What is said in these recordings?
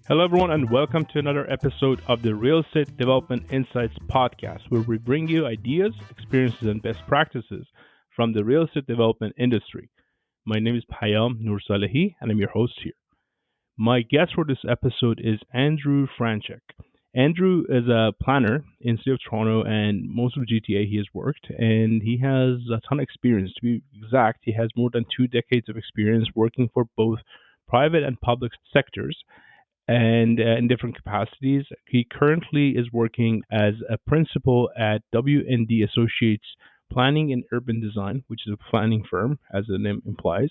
Hello, everyone, and welcome to another episode of the Real Estate Development Insights podcast, where we bring you ideas, experiences, and best practices from the real estate development industry. My name is Payam Nur Salehi, and I'm your host here. My guest for this episode is Andrew Ferancik. Andrew is a planner in the city of Toronto, and most of the GTA he has worked, and he has a ton of experience. To be exact, he has more than 2 decades of experience working for both private and public sectors and in different capacities. He currently is working as a principal at W&D Associates Planning and Urban Design, which is a planning firm, as the name implies.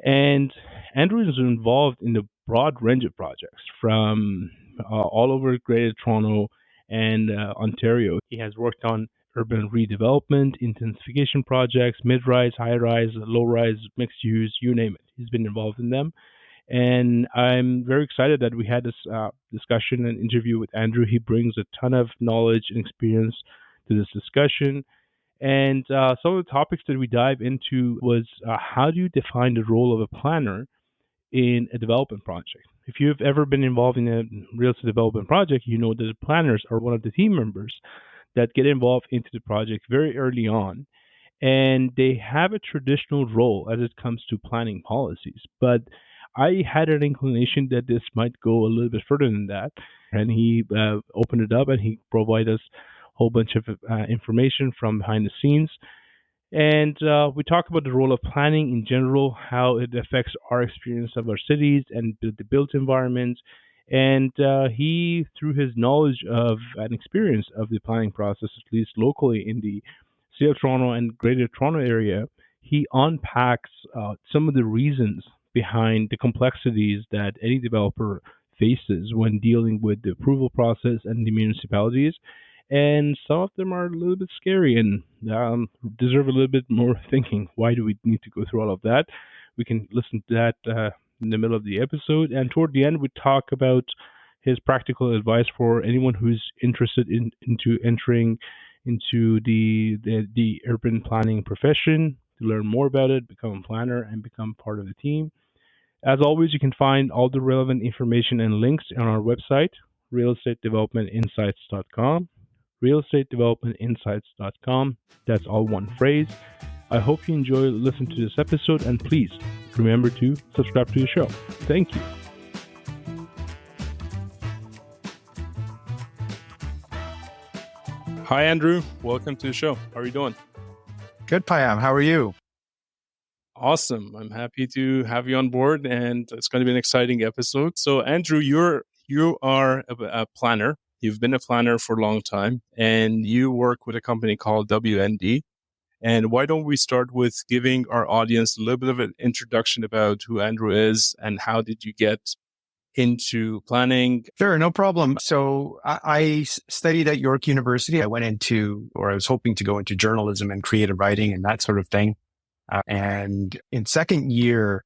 And Andrew is involved in a broad range of projects from all over Greater Toronto and Ontario. He has worked on urban redevelopment, intensification projects, mid-rise, high-rise, low-rise, mixed use, you name it. He's been involved in them. And I'm very excited that we had this discussion and interview with Andrew. He brings a ton of knowledge and experience to this discussion. And some of the topics that we dive into was how do you define the role of a planner in a development project? If you've ever been involved in a real estate development project, you know that the planners are one of the team members that get involved into the project very early on. And they have a traditional role as it comes to planning policies. But I had an inclination that this might go a little bit further than that. And he opened it up and he provided us a whole bunch of information from behind the scenes. And we talk about the role of planning in general, how it affects our experience of our cities and the built environment. And he, through his knowledge of and experience of the planning process, at least locally in the City of Toronto and Greater Toronto area, he unpacks some of the reasons behind the complexities that any developer faces when dealing with the approval process and the municipalities. And some of them are a little bit scary and deserve a little bit more thinking. Why do we need to go through all of that? We can listen to that in the middle of the episode. And toward the end, we talk about his practical advice for anyone who's interested into entering into the urban planning profession, to learn more about it, become a planner, and become part of the team. As always, you can find all the relevant information and links on our website, realestatedevelopmentinsights.com. realestatedevelopmentinsights.com. That's all one phrase. I hope you enjoy listening to this episode, and please remember to subscribe to the show. Thank you. Hi, Andrew. Welcome to the show. How are you doing? Good, Payam. How are you? Awesome. I'm happy to have you on board, and it's going to be an exciting episode. So, Andrew, you are a planner. You've been a planner for a long time, and you work with a company called W&D. And why don't we start with giving our audience a little bit of an introduction about who Andrew is and how did you get into planning? Sure, no problem. So I studied at York University. I was hoping to go into journalism and creative writing and that sort of thing. And in second year,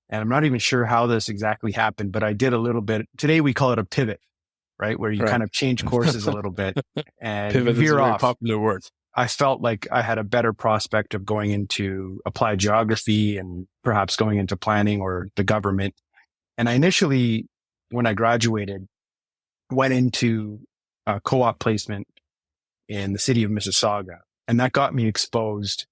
and I'm not even sure how this exactly happened, but I did a little bit. Today we call it a pivot, right? Where you kind of change courses a little bit and pivot veer is a very off. Popular word. I felt like I had a better prospect of going into applied geography and perhaps going into planning or the government. And I initially, when I graduated, went into a co-op placement in the city of Mississauga. And that got me exposed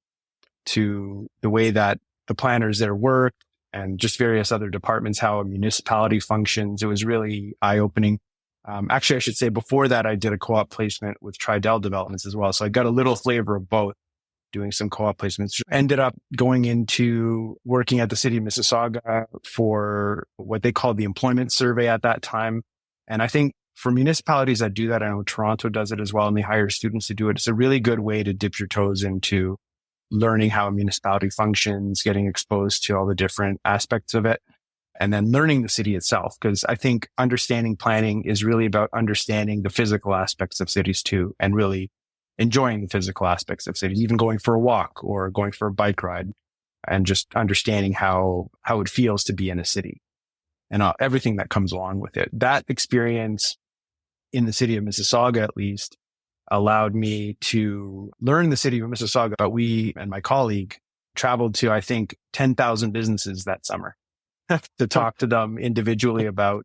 to the way that the planners there work and just various other departments, how a municipality functions. It was really eye-opening. Actually, I should say before that, I did a co-op placement with Tridel Developments as well. So I got a little flavor of both, doing some co-op placements. Ended up going into working at the city of Mississauga for what they called the employment survey at that time. And I think for municipalities that do that, I know Toronto does it as well, and they hire students to do it. It's a really good way to dip your toes into learning how a municipality functions, getting exposed to all the different aspects of it, and then learning the city itself. Because I think understanding planning is really about understanding the physical aspects of cities too, and really enjoying the physical aspects of cities, even going for a walk or going for a bike ride, and just understanding how it feels to be in a city and everything that comes along with it. That experience in the city of Mississauga, at least, allowed me to learn the city of Mississauga. But we and my colleague traveled to, I think, 10,000 businesses that summer. to talk to them individually about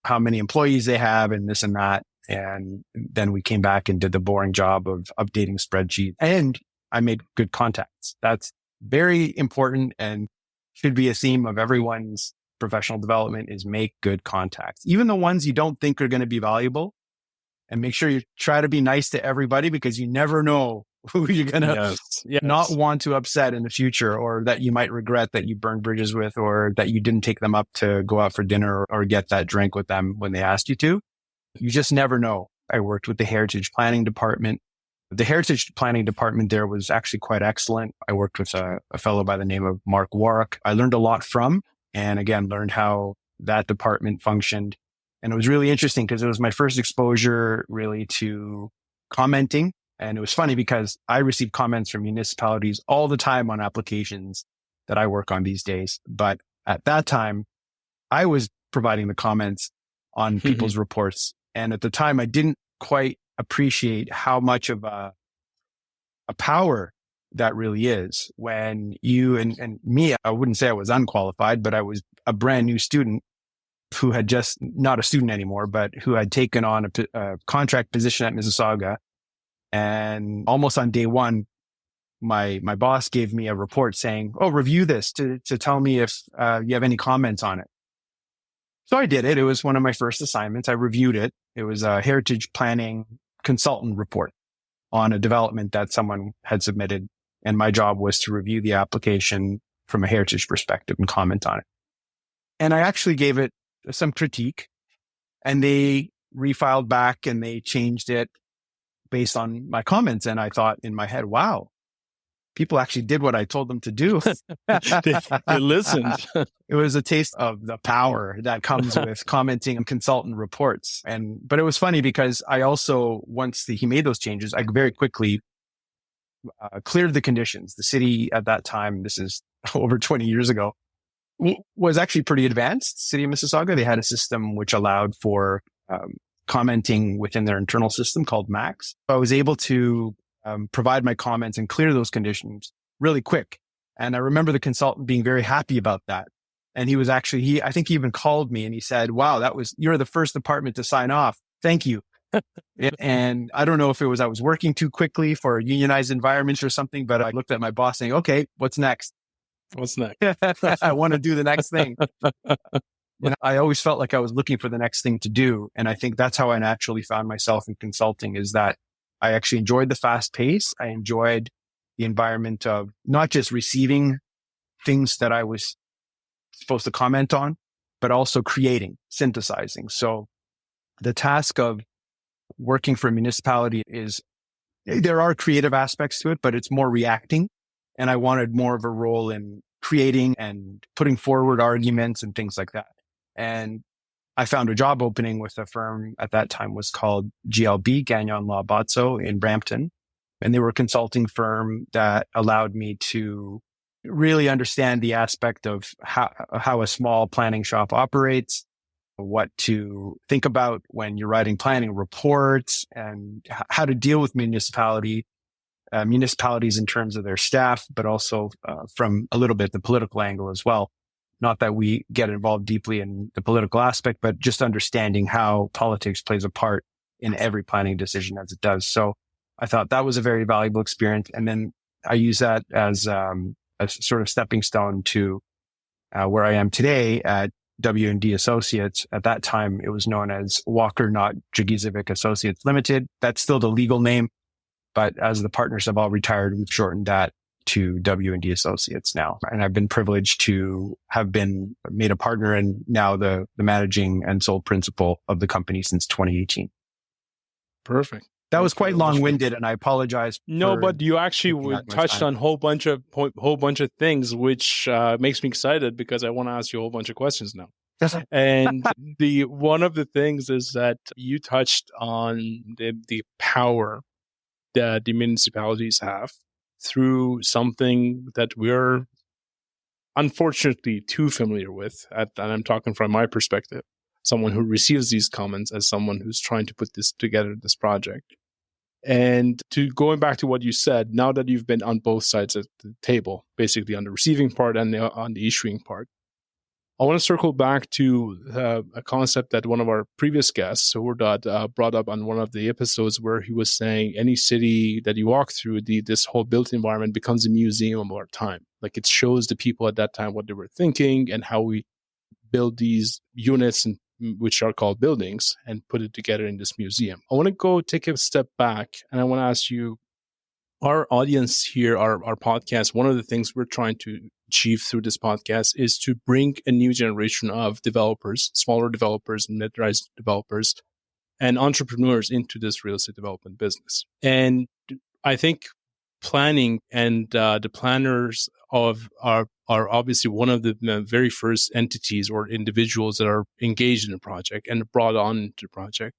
how many employees they have and this and that. And then we came back and did the boring job of updating spreadsheets. And I made good contacts. That's very important and should be a theme of everyone's professional development is make good contacts. Even the ones you don't think are going to be valuable. And make sure you try to be nice to everybody because you never know who you're going to not want to upset in the future, or that you might regret that you burned bridges with, or that you didn't take them up to go out for dinner or get that drink with them when they asked you to. You just never know. I worked with the Heritage Planning Department. The Heritage Planning Department there was actually quite excellent. I worked with a fellow by the name of Mark Warwick. I learned a lot from, and again, learned how that department functioned. And it was really interesting because it was my first exposure really to commenting. And it was funny because I received comments from municipalities all the time on applications that I work on these days. But at that time, I was providing the comments on people's reports. And at the time, I didn't quite appreciate how much of a power that really is when you and me, I wouldn't say I was unqualified, but I was a brand new student who had just not a student anymore, but who had taken on a contract position at Mississauga. And almost on day one, my boss gave me a report saying, "Oh, review this to tell me if you have any comments on it." So I did it. It was one of my first assignments. I reviewed it. It was a heritage planning consultant report on a development that someone had submitted. And my job was to review the application from a heritage perspective and comment on it. And I actually gave it some critique, and they refiled back and they changed it based on my comments. And I thought in my head, wow, people actually did what I told them to do. They listened. It was a taste of the power that comes with commenting on consultant reports. But it was funny because I also, once he made those changes, I very quickly cleared the conditions. The city at that time, this is over 20 years ago, was actually pretty advanced. City of Mississauga, they had a system which allowed for commenting within their internal system called Max. I was able to provide my comments and clear those conditions really quick. And I remember the consultant being very happy about that. And he was actually, I think he even called me and he said, "Wow, you're the first department to sign off. Thank you." And I don't know if it was I was working too quickly for unionized environments or something, but I looked at my boss saying, "Okay, what's next?" What's next? I want to do the next thing. I always felt like I was looking for the next thing to do. And I think that's how I naturally found myself in consulting, is that I actually enjoyed the fast pace. I enjoyed the environment of not just receiving things that I was supposed to comment on, but also creating, synthesizing. So the task of working for a municipality there are creative aspects to it, but it's more reacting. And I wanted more of a role in creating and putting forward arguments and things like that. And I found a job opening with a firm at that time was called GLB, Gagnon Law Botso in Brampton. And they were a consulting firm that allowed me to really understand the aspect of how a small planning shop operates, what to think about when you're writing planning reports, and how to deal with municipalities in terms of their staff, but also from a little bit the political angle as well. Not that we get involved deeply in the political aspect, but just understanding how politics plays a part in every planning decision as it does. So I thought that was a very valuable experience. And then I use that as a sort of stepping stone to where I am today at W&D Associates. At that time, it was known as Walker Not Dragicevic Associates Limited. That's still the legal name. But as the partners have all retired, we've shortened that to W&D Associates now. And I've been privileged to have been made a partner and now the managing and sole principal of the company since 2018. Perfect. That was quite long-winded, and I apologize. No, but you actually touched on a whole bunch of things, which makes me excited because I want to ask you a whole bunch of questions now. And one of the things is that you touched on the power that the municipalities have through something that we're unfortunately too familiar with. And I'm talking from my perspective, someone who receives these comments as someone who's trying to put this together, this project. And going back to what you said, now that you've been on both sides of the table, basically on the receiving part and on the issuing part, I want to circle back to a concept that one of our previous guests, Hordad, brought up on one of the episodes where he was saying any city that you walk through, this whole built environment becomes a museum of our time. Like it shows the people at that time what they were thinking and how we build these units, which are called buildings, and put it together in this museum. I want to go take a step back and I want to ask you, our audience here, our podcast, one of the things we're trying to achieve through this podcast is to bring a new generation of developers, smaller developers and mid-sized developers and entrepreneurs into this real estate development business. And I think planning and the planners are obviously one of the very first entities or individuals that are engaged in a project and brought on into the project.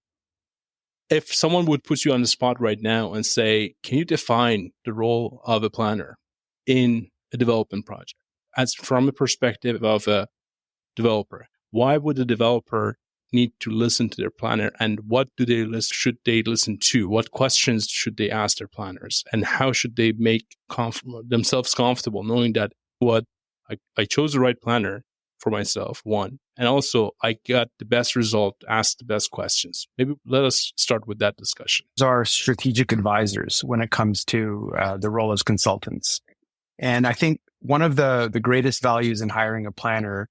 If someone would put you on the spot right now and say, can you define the role of a planner in a development project as from a perspective of a developer? Why would a developer need to listen to their planner, and what should they listen to? What questions should they ask their planners, and how should they make themselves comfortable knowing that I chose the right planner for myself, one, and also I got the best result, asked the best questions. Maybe let us start with that discussion. Our strategic advisors when it comes to the role as consultants. And I think one of the greatest values in hiring a planner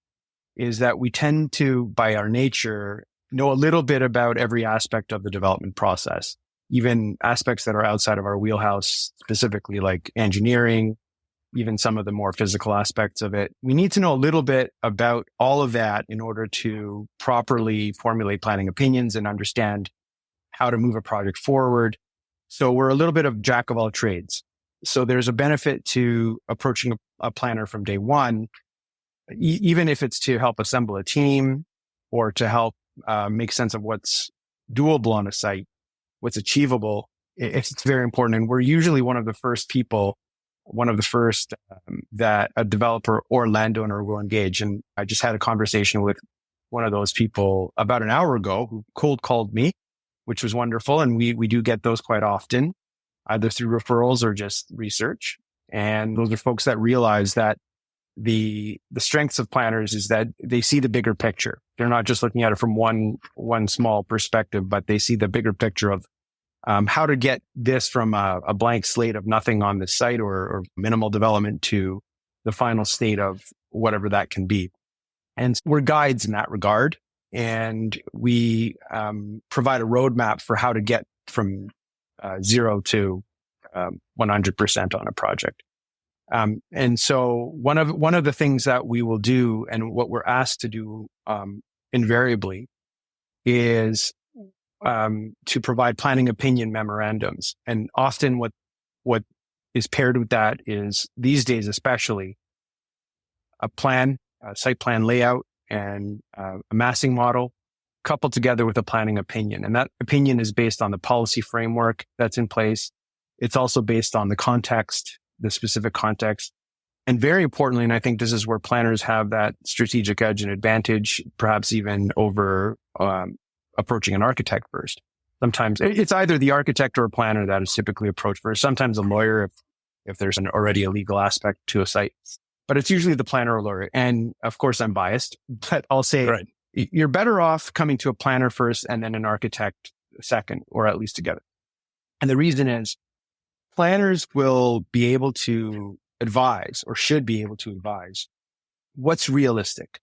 is that we tend to, by our nature, know a little bit about every aspect of the development process, even aspects that are outside of our wheelhouse, specifically like engineering, even some of the more physical aspects of it. We need to know a little bit about all of that in order to properly formulate planning opinions and understand how to move a project forward. So we're a little bit of jack of all trades. So there's a benefit to approaching a planner from day one, even if it's to help assemble a team or to help make sense of what's doable on a site, what's achievable. It's very important. And we're usually one of the first that a developer or landowner will engage. And I just had a conversation with one of those people about an hour ago who cold called me, which was wonderful. And we do get those quite often, either through referrals or just research. And those are folks that realize that the strengths of planners is that they see the bigger picture. They're not just looking at it from one small perspective, but they see the bigger picture of how to get this from a blank slate of nothing on the site or minimal development to the final state of whatever that can be. And we're guides in that regard. And we provide a roadmap for how to get from 0 to 100% on a project. And so one of the things that we will do and what we're asked to do invariably is to provide planning opinion memorandums. And often what is paired with that is, these days especially, a plan, a site plan layout, and a massing model coupled together with a planning opinion. And that opinion is based on the policy framework that's in place. It's also based on the context, the specific context. And very importantly, and I think this is where planners have that strategic edge and advantage, perhaps even over approaching an architect first. Sometimes it's either the architect or a planner that is typically approached first. Sometimes a lawyer if there's already a legal aspect to a site. But it's usually the planner or lawyer. And of course, I'm biased, but I'll say You're better off coming to a planner first and then an architect second, or at least together. And the reason is planners will be able to advise, or should be able to advise, what's realistic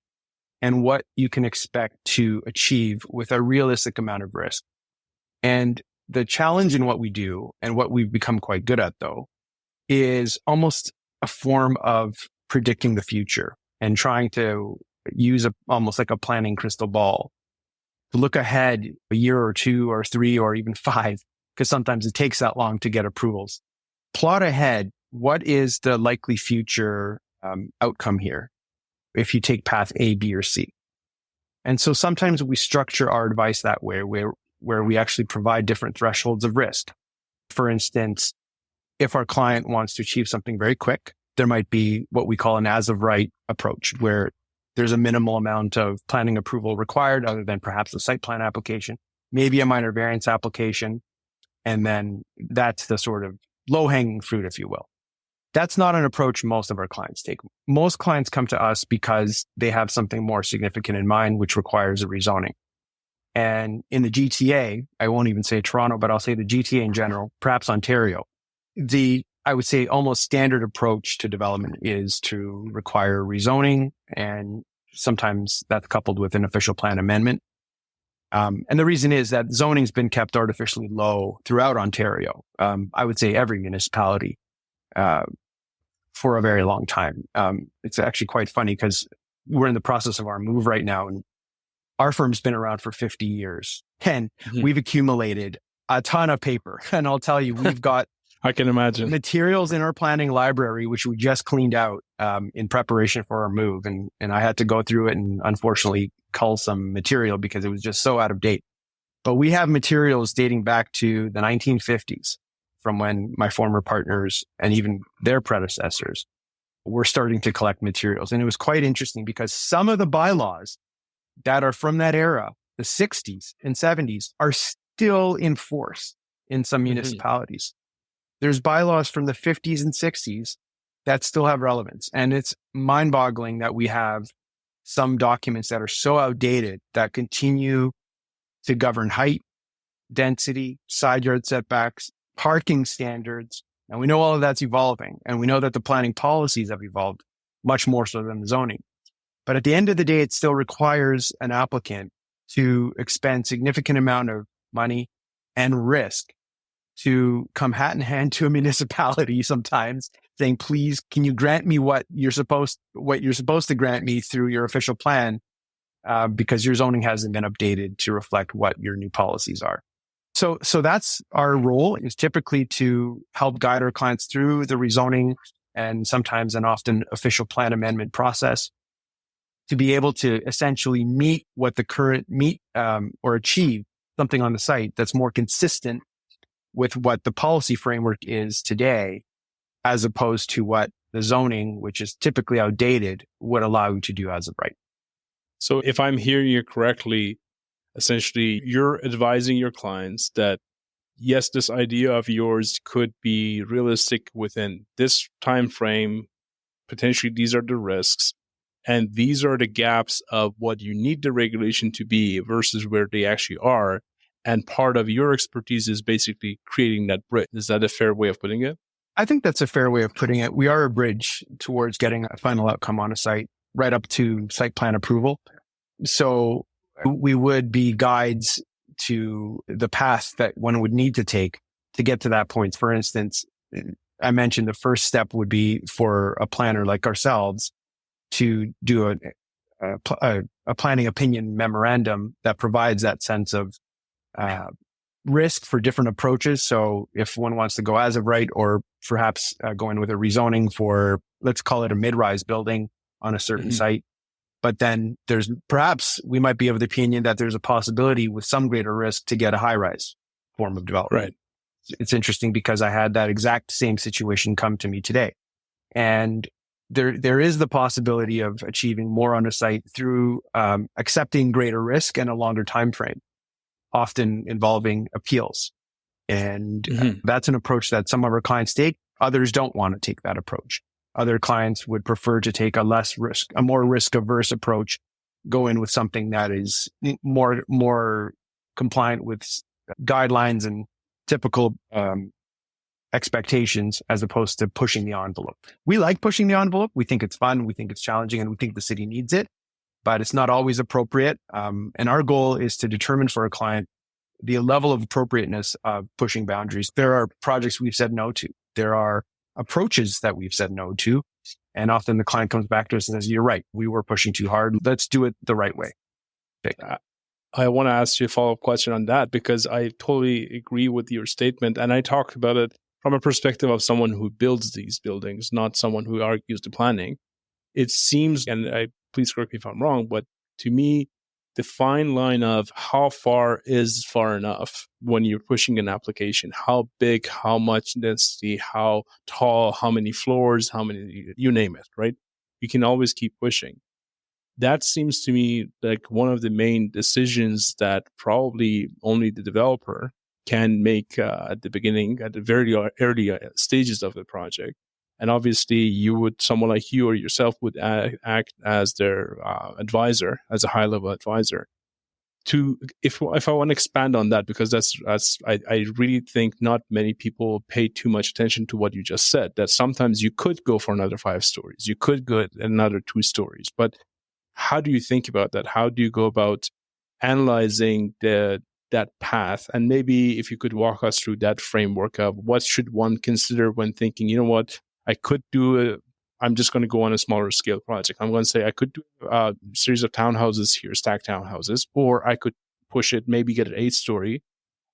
and what you can expect to achieve with a realistic amount of risk. And the challenge in what we do, and what we've become quite good at though, is almost a form of predicting the future and trying to use almost like a planning crystal ball to look ahead a year or 2 or 3 or even 5, because sometimes it takes that long to get approvals. Plot ahead. What is the likely future outcome here if you take path A, B, or C? And so sometimes we structure our advice that way, where we actually provide different thresholds of risk. For instance, if our client wants to achieve something very quick, there might be what we call an as of right approach, where there's a minimal amount of planning approval required other than perhaps a site plan application, maybe a minor variance application. And then that's the sort of low hanging fruit, if you will. That's not an approach most of our clients take. Most clients come to us because they have something more significant in mind, which requires a rezoning. And in the GTA, I won't even say Toronto, but I'll say the GTA in general, perhaps Ontario, I would say almost standard approach to development is to require rezoning, and sometimes that's coupled with an official plan amendment. And the reason is that zoning's been kept artificially low throughout Ontario. I would say every municipality, for a very long time. It's actually quite funny because we're in the process of our move right now, and our firm's been around for 50 years and we've accumulated a ton of paper. And I'll tell you, we've got I can imagine materials in our planning library, which we just cleaned out in preparation for our move. And I had to go through it and unfortunately cull some material because it was just so out of date. But we have materials dating back to the 1950s from when my former partners and even their predecessors were starting to collect materials. And it was quite interesting because some of the bylaws that are from that era, the 60s and 70s, are still in force in some municipalities. There's bylaws from the 50s and 60s that still have relevance. And it's mind-boggling that we have some documents that are so outdated that continue to govern height, density, side yard setbacks, parking standards. And we know all of that's evolving. And we know that the planning policies have evolved much more so than the zoning. But at the end of the day, it still requires an applicant to expend significant amount of money and risk to come hat in hand to a municipality sometimes saying, please, can you grant me what you're supposed to grant me through your official plan? Because your zoning hasn't been updated to reflect what your new policies are. So that's our role, is typically to help guide our clients through the rezoning and sometimes an often official plan amendment process to be able to essentially meet what the current or achieve something on the site that's more consistent with what the policy framework is today, as opposed to what the zoning, which is typically outdated, would allow you to do as of right. So if I'm hearing you correctly, essentially you're advising your clients that, yes, this idea of yours could be realistic within this time frame. Potentially, these are the risks. And these are the gaps of what you need the regulation to be versus where they actually are. And part of your expertise is basically creating that bridge. Is that a fair way of putting it? I think that's a fair way of putting it. We are a bridge towards getting a final outcome on a site, right up to site plan approval. So we would be guides to the path that one would need to take to get to that point. For instance, I mentioned the first step would be for a planner like ourselves to do a planning opinion memorandum that provides that sense of risk for different approaches. So if one wants to go as of right, or perhaps go in with a rezoning for, let's call it a mid-rise building on a certain site. But then we might be of the opinion that there's a possibility with some greater risk to get a high-rise form of development. Right. It's interesting because I had that exact same situation come to me today. And there is the possibility of achieving more on a site through accepting greater risk and a longer time frame, often involving appeals. And that's an approach that some of our clients take. Others don't want to take that approach. Other clients would prefer to take a more risk-averse approach, go in with something that is more compliant with guidelines and typical expectations, as opposed to pushing the envelope. We like pushing the envelope. We think it's fun. We think it's challenging, and we think the city needs it, but it's not always appropriate. And our goal is to determine for a client the level of appropriateness of pushing boundaries. There are projects we've said no to. There are approaches that we've said no to. And often the client comes back to us and says, you're right, we were pushing too hard. Let's do it the right way. I want to ask you a follow-up question on that, because I totally agree with your statement. And I talk about it from a perspective of someone who builds these buildings, not someone who argues the planning. It seems, and please correct me if I'm wrong, but to me, the fine line of how far is far enough when you're pushing an application, how big, how much density, how tall, how many floors, how many, you name it, right? You can always keep pushing. That seems to me like one of the main decisions that probably only the developer can make at the beginning, at the very early stages of the project. And obviously someone like you or yourself would act as their advisor, as a high level advisor. If I want to expand on that, because I really think not many people pay too much attention to what you just said, that sometimes you could go for another 5 stories, you could go another 2 stories, but how do you think about that? How do you go about analyzing that path? And maybe if you could walk us through that framework of what should one consider when thinking, you know what, I'm just going to go on a smaller scale project. I'm going to say I could do a series of townhouses here, stacked townhouses, or I could push it, maybe get an 8-story.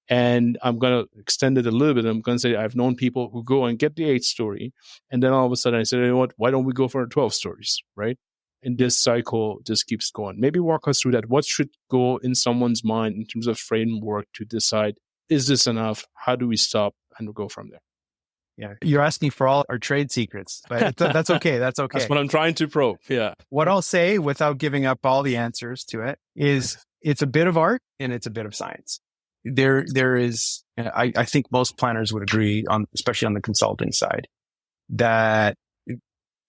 And I'm going to extend it a little bit. I'm going to say I've known people who go and get the 8-story. And then all of a sudden I said, you know what, why don't we go for 12 stories, right? And this cycle just keeps going. Maybe walk us through that. What should go in someone's mind in terms of framework to decide, is this enough? How do we stop? And we'll go from there. Yeah, you're asking for all our trade secrets, but that's okay. That's okay. That's what I'm trying to probe. Yeah. What I'll say, without giving up all the answers to it, is it's a bit of art and it's a bit of science. There is, I think most planners would agree on, especially on the consulting side, that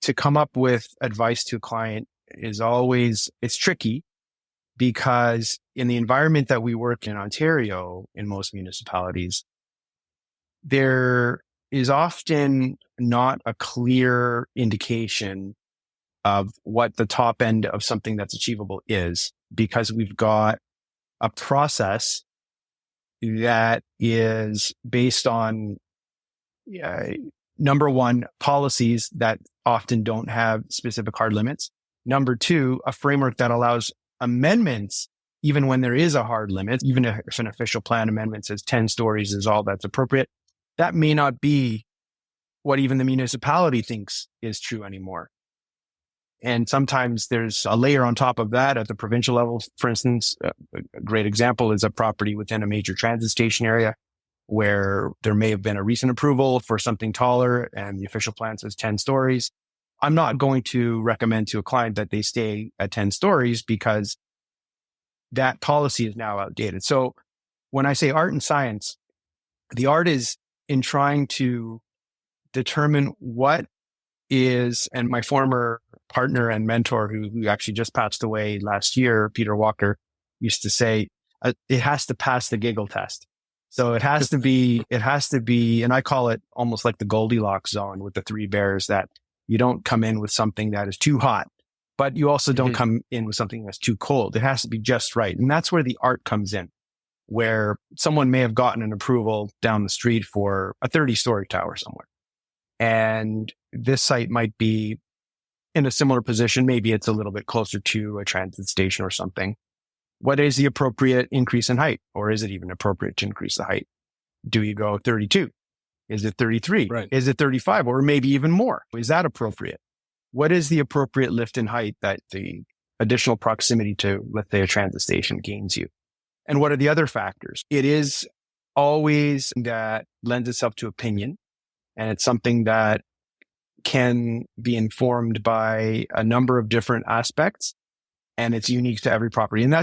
to come up with advice to a client it's tricky, because in the environment that we work in Ontario, in most municipalities, there is often not a clear indication of what the top end of something that's achievable is, because we've got a process that is based on, number one, policies that often don't have specific hard limits. Number two, a framework that allows amendments even when there is a hard limit. Even if an official plan amendment says 10 stories is all that's appropriate, that may not be what even the municipality thinks is true anymore. And sometimes there's a layer on top of that at the provincial level. For instance, a great example is a property within a major transit station area where there may have been a recent approval for something taller and the official plan says 10 stories. I'm not going to recommend to a client that they stay at 10 stories because that policy is now outdated. So when I say art and science, the art is in trying to determine what is, and my former partner and mentor who actually just passed away last year, Peter Walker, used to say, it has to pass the giggle test. So it has to be, and I call it almost like the Goldilocks zone with the 3 bears, that you don't come in with something that is too hot, but you also don't come in with something that's too cold. It has to be just right. And that's where the art comes in, where someone may have gotten an approval down the street for a 30-story tower somewhere. And this site might be in a similar position. Maybe it's a little bit closer to a transit station or something. What is the appropriate increase in height? Or is it even appropriate to increase the height? Do you go 32? Is it 33? Right. Is it 35? Or maybe even more? Is that appropriate? What is the appropriate lift in height that the additional proximity to, let's say, a transit station gains you? And what are the other factors? It is always that lends itself to opinion. And it's something that can be informed by a number of different aspects, and it's unique to every property. And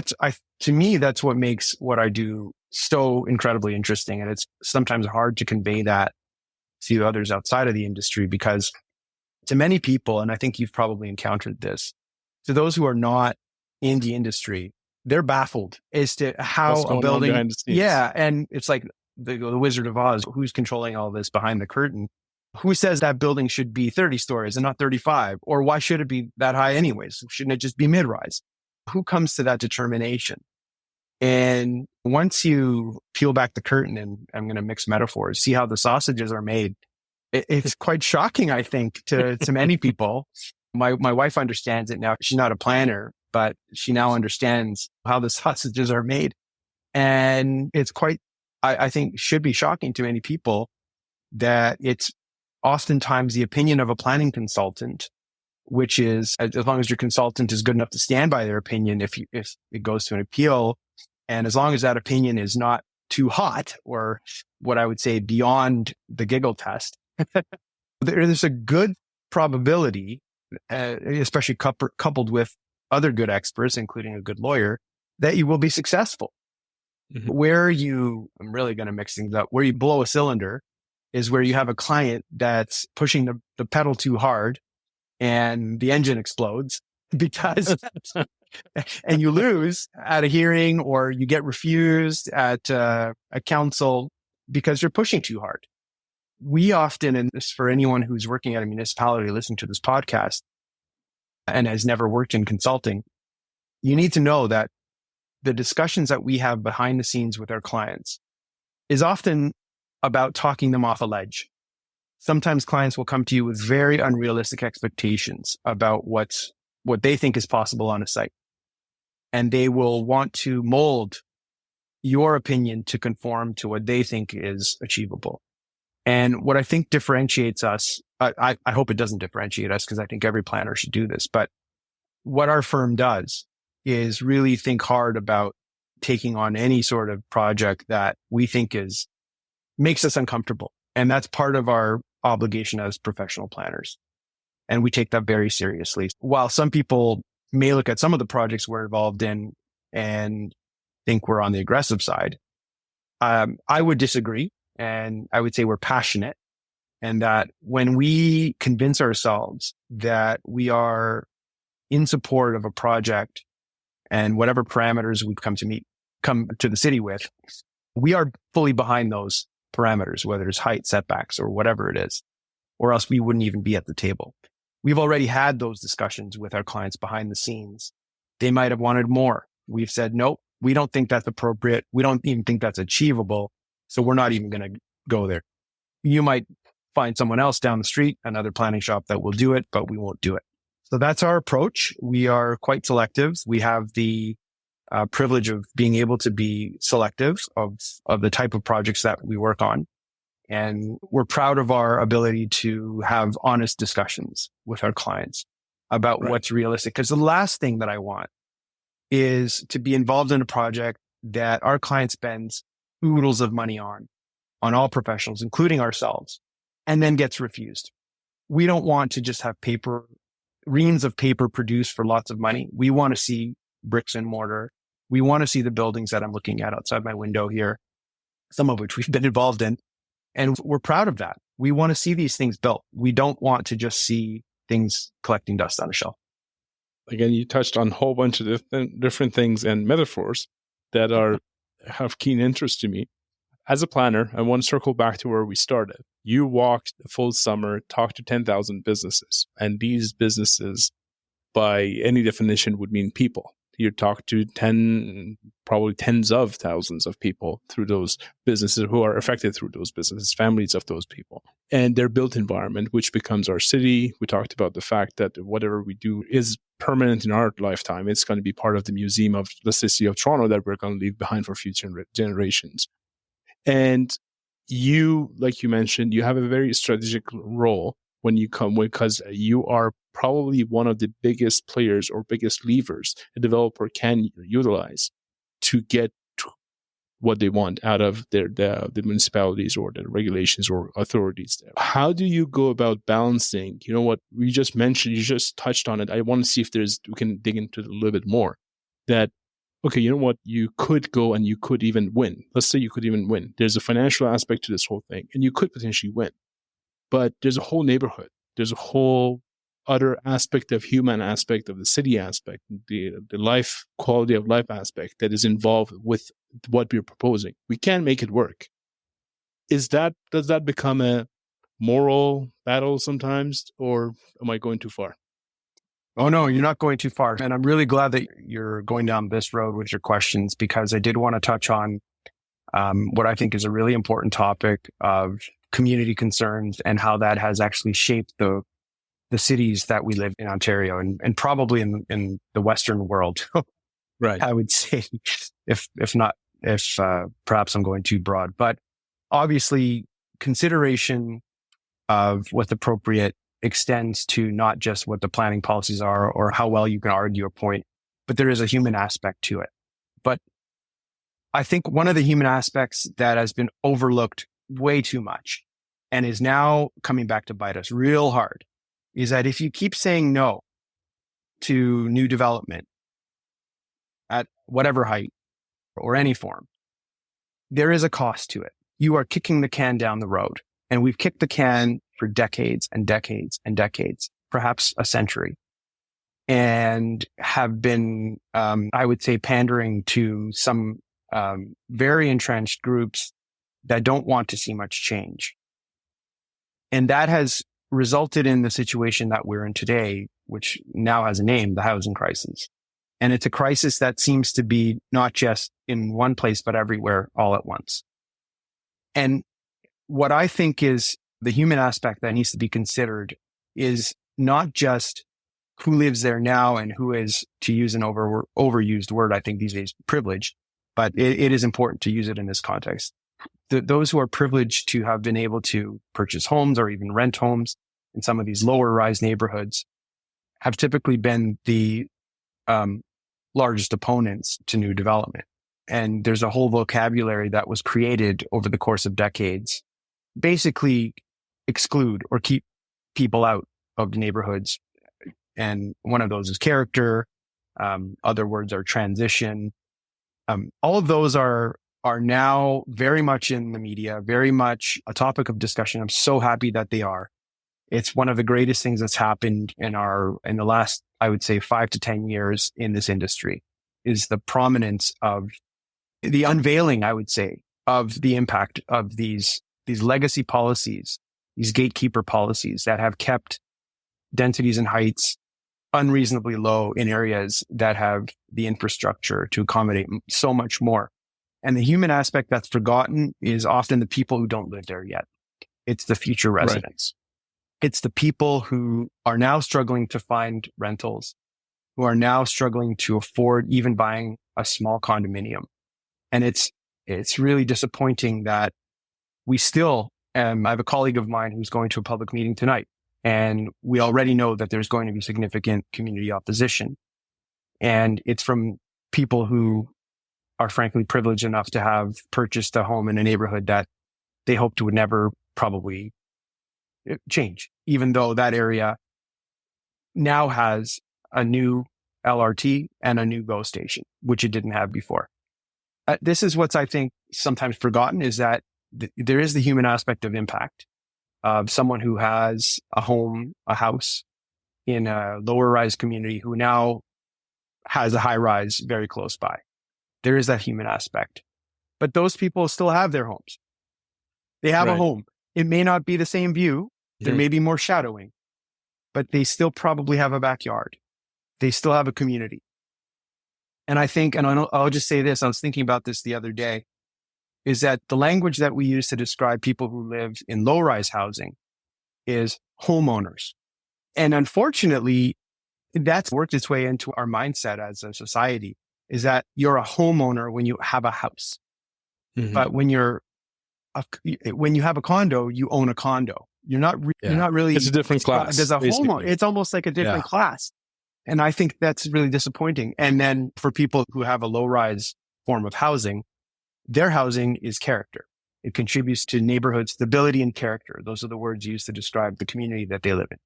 to me, that's what makes what I do so incredibly interesting. And it's sometimes hard to convey that to others outside of the industry, because to many people, and I think you've probably encountered this, to those who are not in the industry, they're baffled as to how a building, and it's like the Wizard of Oz, who's controlling all this behind the curtain? Who says that building should be 30 stories and not 35? Or why should it be that high anyways? Shouldn't it just be mid-rise? Who comes to that determination? And once you peel back the curtain, and I'm going to mix metaphors, see how the sausages are made, it's quite shocking, I think, to many people. My wife understands it now. She's not a planner, but she now understands how the sausages are made. And it's quite, I think, should be shocking to many people that it's oftentimes the opinion of a planning consultant, which is, as long as your consultant is good enough to stand by their opinion, if it goes to an appeal, and as long as that opinion is not too hot, or what I would say beyond the giggle test, there's a good probability, especially coupled with other good experts, including a good lawyer, that you will be successful. Mm-hmm. I'm really going to mix things up, where you blow a cylinder, is where you have a client that's pushing the pedal too hard and the engine explodes because, and you lose at a hearing or you get refused at a council because you're pushing too hard. We often, and this for anyone who's working at a municipality listening to this podcast and has never worked in consulting, you need to know that the discussions that we have behind the scenes with our clients is often about talking them off a ledge. Sometimes clients will come to you with very unrealistic expectations about what they think is possible on a site. And they will want to mold your opinion to conform to what they think is achievable. And what I think differentiates us, I hope it doesn't differentiate us because I think every planner should do this, but what our firm does is really think hard about taking on any sort of project that we think makes us uncomfortable. And that's part of our obligation as professional planners. And we take that very seriously. While some people may look at some of the projects we're involved in and think we're on the aggressive side, I would disagree. And I would say we're passionate, and that when we convince ourselves that we are in support of a project and whatever parameters we've come to the city with, we are fully behind those parameters, whether it's height, setbacks, or whatever it is, or else we wouldn't even be at the table. We've already had those discussions with our clients behind the scenes. They might have wanted more. We've said, nope, we don't think that's appropriate. We don't even think that's achievable. So we're not even going to go there. You might find someone else down the street, another planning shop that will do it, but we won't do it. So that's our approach. We are quite selective. We have the privilege of being able to be selective of the type of projects that we work on. And we're proud of our ability to have honest discussions with our clients about what's realistic. Because the last thing that I want is to be involved in a project that our client spends oodles of money on all professionals, including ourselves, and then gets refused. We don't want to just have reams of paper produced for lots of money. We want to see bricks and mortar. We want to see the buildings that I'm looking at outside my window here, some of which we've been involved in. And we're proud of that. We want to see these things built. We don't want to just see things collecting dust on a shelf. Again, you touched on a whole bunch of different things and metaphors that have keen interest to me. As a planner, I want to circle back to where we started. You walked the full summer, talked to 10,000 businesses, and these businesses, by any definition, would mean people. You talk to probably tens of thousands of people through those businesses who are affected through those businesses, families of those people, and their built environment, which becomes our city. We talked about the fact that whatever we do is permanent in our lifetime. It's going to be part of the museum of the city of Toronto that we're going to leave behind for future generations. And you, like you mentioned, you have a very strategic role when you come, because you are probably one of the biggest players or biggest levers a developer can utilize to get what they want out of the municipalities or the regulations or authorities there. How do you go about balancing, what we just mentioned, you just touched on it. I want to see if we can dig into it a little bit more. That, okay, you know what, you could go and you could even win. Let's say you could even win. There's a financial aspect to this whole thing, and you could potentially win. But there's a whole neighborhood. There's a whole other aspect of human aspect of the city aspect, the life, quality of life aspect that is involved with what we're proposing. We can make it work. Does that become a moral battle sometimes, or am I going too far? Oh, no, you're not going too far. And I'm really glad that you're going down this road with your questions, because I did want to touch on what I think is a really important topic of community concerns and how that has actually shaped the cities that we live in Ontario and probably in the Western world. Right. I would say, if perhaps I'm going too broad, but obviously consideration of what's appropriate extends to not just what the planning policies are or how well you can argue a point, but there is a human aspect to it. But I think one of the human aspects that has been overlooked way too much and is now coming back to bite us real hard is that if you keep saying no to new development at whatever height or any form, there is a cost to it. You are kicking the can down the road. And we've kicked the can for decades and decades and decades, perhaps a century, and have been, I would say, pandering to some very entrenched groups that don't want to see much change. And that has resulted in the situation that we're in today, which now has a name, the housing crisis. And it's a crisis that seems to be not just in one place, but everywhere all at once. And what I think is the human aspect that needs to be considered is not just who lives there now and who is, to use an overused word, I think these days, privileged, but it is important to use it in this context. Those who are privileged to have been able to purchase homes or even rent homes in some of these lower rise neighborhoods have typically been the largest opponents to new development. And there's a whole vocabulary that was created over the course of decades, basically exclude or keep people out of the neighborhoods. And one of those is character. Other words are transition. All of those are now very much in the media, very much a topic of discussion. I'm so happy that they are. It's one of the greatest things that's happened in the last, I would say, 5 to 10 years in this industry, is the prominence of the unveiling, I would say, of the impact of these legacy policies, these gatekeeper policies that have kept densities and heights unreasonably low in areas that have the infrastructure to accommodate so much more. And the human aspect that's forgotten is often the people who don't live there yet. It's the future residents. Right. It's the people who are now struggling to find rentals, who are now struggling to afford even buying a small condominium. And it's really disappointing that we still, I have a colleague of mine who's going to a public meeting tonight, and we already know that there's going to be significant community opposition. And it's from people who are frankly privileged enough to have purchased a home in a neighborhood that they hoped would never probably change, even though that area now has a new LRT and a new GO station, which it didn't have before. This is what's, I think, sometimes forgotten, is that there is the human aspect of impact of someone who has a home, a house in a lower rise community who now has a high rise very close by. There is that human aspect. But those people still have their homes. They have a home. It may not be the same view. There may be more shadowing, but they still probably have a backyard. They still have a community. And I think, and I'll just say this, I was thinking about this the other day, is that the language that we use to describe people who live in low-rise housing is homeowners. And unfortunately, that's worked its way into our mindset as a society, is that you're a homeowner when you have a house. Mm-hmm. But when you have a condo, you own a condo. You're not really. It's a different class. There's a homeowner. It's almost like a different class. And I think that's really disappointing. And then for people who have a low-rise form of housing, their housing is character. It contributes to neighborhood stability and character. Those are the words used to describe the community that they live in.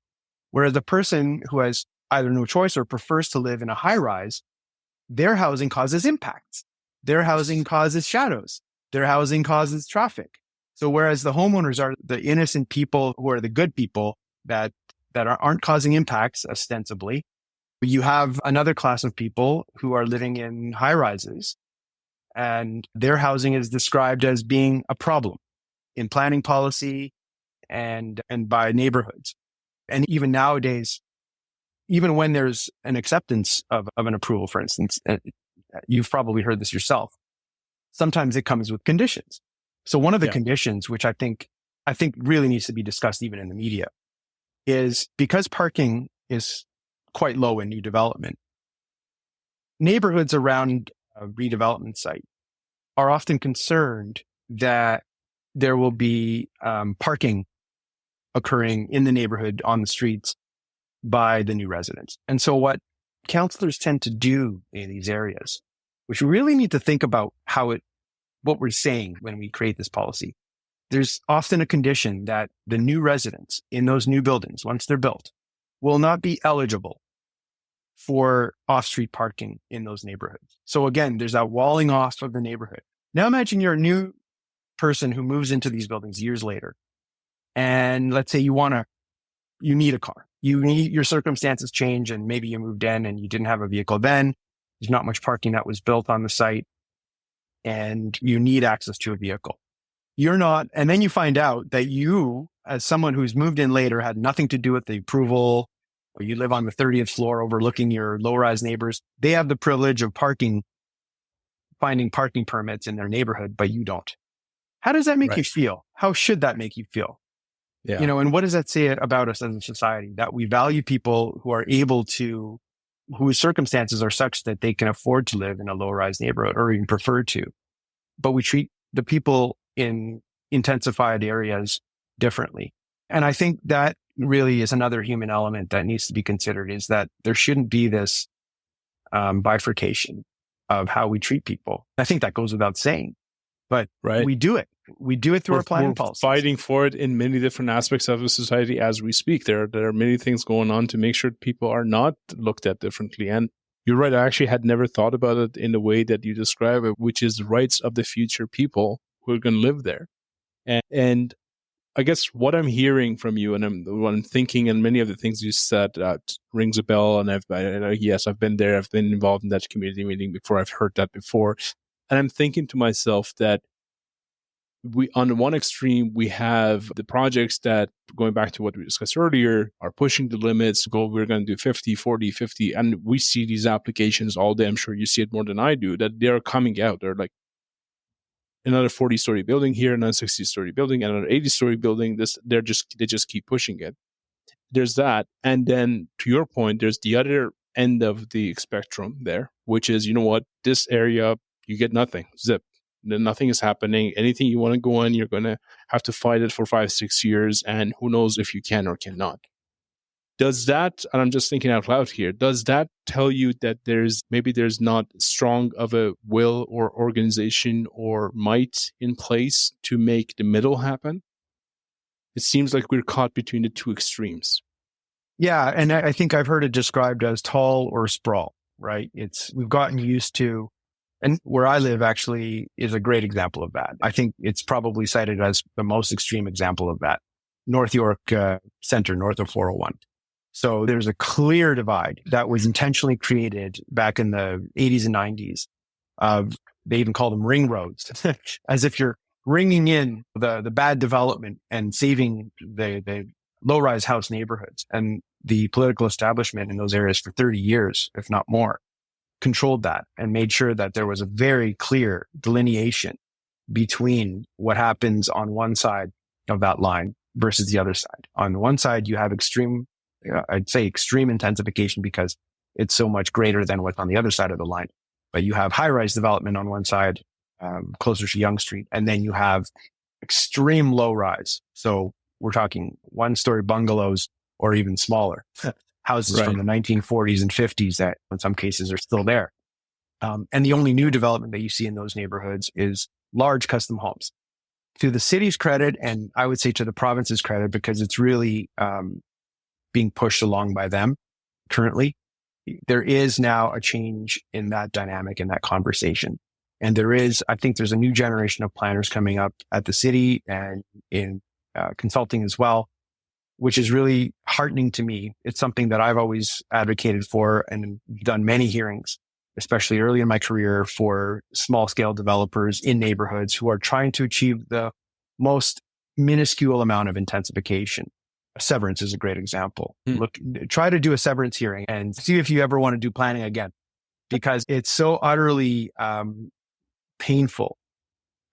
Whereas the person who has either no choice or prefers to live in a high-rise, their housing causes impacts. Their housing causes shadows. Their housing causes traffic. So whereas the homeowners are the innocent people who are the good people that aren't causing impacts ostensibly, you have another class of people who are living in high rises, and their housing is described as being a problem in planning policy and by neighborhoods. And even nowadays, even when there's an acceptance of an approval, for instance, you've probably heard this yourself, sometimes it comes with conditions. So one of the conditions, which I think really needs to be discussed even in the media, is because parking is quite low in new development, neighborhoods around a redevelopment site are often concerned that there will be parking occurring in the neighborhood on the streets by the new residents. And so what councillors tend to do in these areas, which we really need to think about what we're saying when we create this policy, there's often a condition that the new residents in those new buildings, once they're built, will not be eligible for off-street parking in those neighborhoods. So again, there's that walling off of the neighborhood. Now imagine you're a new person who moves into these buildings years later, And let's say you need a car. Your circumstances change and maybe you moved in and you didn't have a vehicle then. There's not much parking that was built on the site and you need access to a vehicle. And then you find out that you, as someone who's moved in later, had nothing to do with the approval, or you live on the 30th floor overlooking your low-rise neighbors. They have the privilege of finding parking permits in their neighborhood, but you don't. How does that make you feel? How should that make you feel? Yeah. And what does that say about us as a society? That we value people whose circumstances are such that they can afford to live in a low-rise neighborhood or even prefer to. But we treat the people in intensified areas differently. And I think that really is another human element that needs to be considered, is that there shouldn't be this bifurcation of how we treat people. I think that goes without saying, but we do it. We do it through our planning policies. Fighting for it in many different aspects of the society as we speak. There are many things going on to make sure people are not looked at differently. And you're right. I actually had never thought about it in the way that you describe it, which is the rights of the future people who are going to live there. And I guess what I'm hearing from you and what I'm thinking, and many of the things you said rings a bell. And I've been there. I've been involved in that community meeting before. I've heard that before. And I'm thinking to myself that on one extreme, we have the projects that, going back to what we discussed earlier, are pushing the limits. We're going to do 50, 40, 50. And we see these applications all day. I'm sure you see it more than I do, that they're coming out. They're like another 40-story building here, another 60-story building, another 80-story building. They just keep pushing it. There's that. And then to your point, there's the other end of the spectrum there, which is, you know what, this area, you get nothing. Zip. Nothing is happening. Anything you want to go in, you're going to have to fight it for 5-6 years. And who knows if you can or cannot. Does that, and I'm just thinking out loud here, does that tell you that there's not strong of a will or organization or might in place to make the middle happen? It seems like we're caught between the two extremes. Yeah. And I think I've heard it described as tall or sprawl, right? We've gotten used to. And where I live actually is a great example of that. I think it's probably cited as the most extreme example of that. North York Center, north of 401. So there's a clear divide that was intentionally created back in the 80s and 90s. They even call them ring roads, as if you're ringing in the bad development and saving the low-rise house neighborhoods. And the political establishment in those areas for 30 years, if not more, controlled that and made sure that there was a very clear delineation between what happens on one side of that line versus the other side. On the one side, you have extreme intensification because it's so much greater than what's on the other side of the line. But you have high-rise development on one side, closer to Yonge Street, and then you have extreme low-rise. So we're talking one-story bungalows or even smaller. Houses from the 1940s and 50s that in some cases are still there. And the only new development that you see in those neighborhoods is large custom homes. To the city's credit, and I would say to the province's credit, because it's really being pushed along by them currently, there is now a change in that dynamic, in that conversation. And I think there's a new generation of planners coming up at the city and in consulting as well, which is really heartening to me. It's something that I've always advocated for and done many hearings, especially early in my career, for small scale developers in neighborhoods who are trying to achieve the most minuscule amount of intensification. Severance is a great example. Try to do a severance hearing and see if you ever want to do planning again, because it's so utterly painful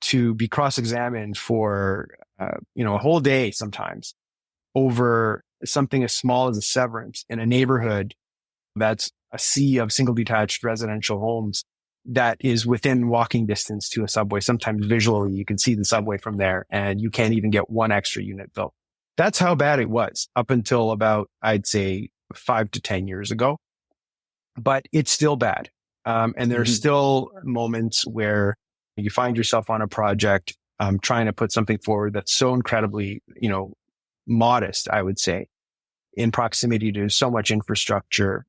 to be cross-examined for a whole day sometimes over something as small as a severance in a neighborhood that's a sea of single detached residential homes that is within walking distance to a subway. Sometimes visually you can see the subway from there and you can't even get one extra unit built. That's how bad it was up until about, I'd say, 5 to 10 years ago. But it's still bad. And there are still moments where you find yourself on a project trying to put something forward that's so incredibly, modest, I would say, in proximity to so much infrastructure,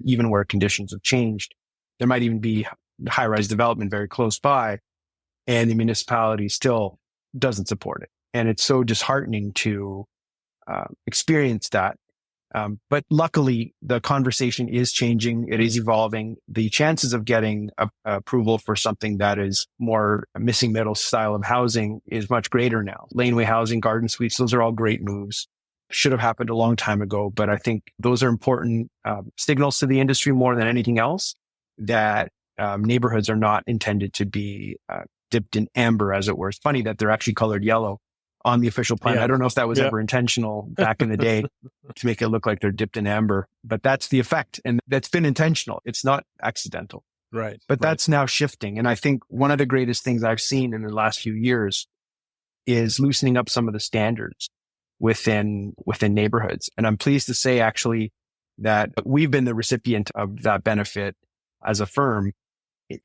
even where conditions have changed. There might even be high-rise development very close by, and the municipality still doesn't support it. And it's so disheartening to experience that. But luckily, the conversation is changing. It is evolving. The chances of getting approval for something that is more missing middle style of housing is much greater now. Laneway housing, garden suites, those are all great moves. Should have happened a long time ago. But I think those are important signals to the industry more than anything else, that neighborhoods are not intended to be dipped in amber, as it were. It's funny that they're actually colored yellow on the official plan. I don't know if that was ever intentional back in the day to make it look like they're dipped in amber, but that's the effect. And that's been intentional. It's not accidental. Right. But that's now shifting. And I think one of the greatest things I've seen in the last few years is loosening up some of the standards within neighborhoods. And I'm pleased to say actually that we've been the recipient of that benefit as a firm.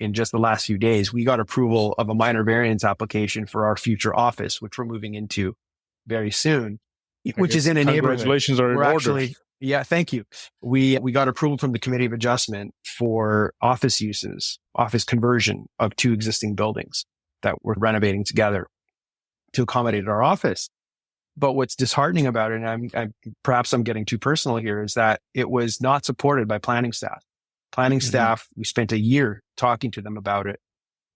In just the last few days, we got approval of a minor variance application for our future office, which we're moving into very soon, which is in a neighborhood. Congratulations are in order. Yeah, thank you. We got approval from the Committee of Adjustment for office uses, office conversion of 2 existing buildings that we're renovating together to accommodate our office. But what's disheartening about it, and perhaps I'm getting too personal here, is that it was not supported by planning staff. Planning staff, we spent a year talking to them about it.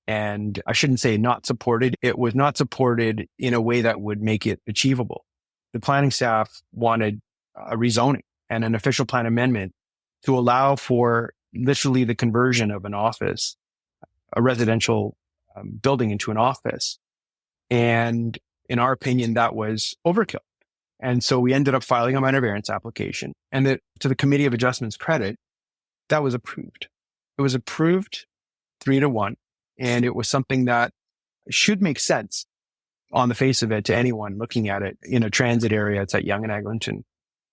And I shouldn't say not supported. It was not supported in a way that would make it achievable. The planning staff wanted a rezoning and an official plan amendment to allow for literally the conversion of an office, a residential building, into an office. And in our opinion, that was overkill. And so we ended up filing a minor variance application. And to the Committee of Adjustment's credit, that was approved. It was approved 3-1. And it was something that should make sense on the face of it to anyone looking at it in a transit area. It's at Yonge and Eglinton.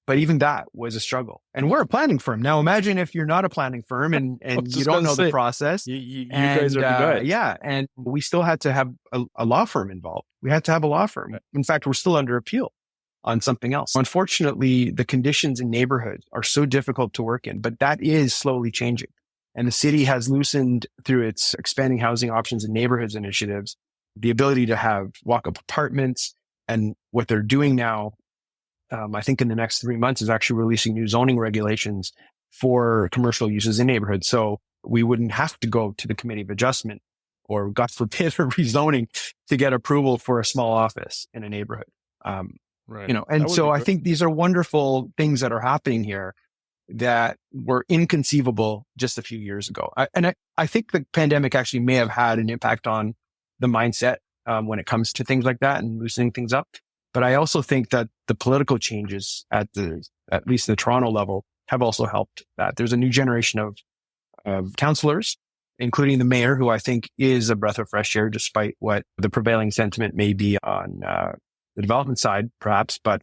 But even that was a struggle. And we're a planning firm. Now imagine if you're not a planning firm and you don't know the process. You guys are good. Yeah. And we still had to have a law firm involved. We had to have a law firm. In fact, we're still under appeal on something else. Unfortunately, the conditions in neighborhoods are so difficult to work in, but that is slowly changing. And the city has loosened through its expanding housing options and neighborhoods initiatives, the ability to have walk-up apartments. And what they're doing now, I think in the next 3 months, is actually releasing new zoning regulations for commercial uses in neighborhoods. So we wouldn't have to go to the Committee of Adjustment or, God forbid, for rezoning to get approval for a small office in a neighborhood. Right. And so I think these are wonderful things that are happening here that were inconceivable just a few years ago. I think the pandemic actually may have had an impact on the mindset when it comes to things like that and loosening things up. But I also think that the political changes at least the Toronto level have also helped that. There's a new generation of councillors, including the mayor, who I think is a breath of fresh air, despite what the prevailing sentiment may be on the development side, perhaps. But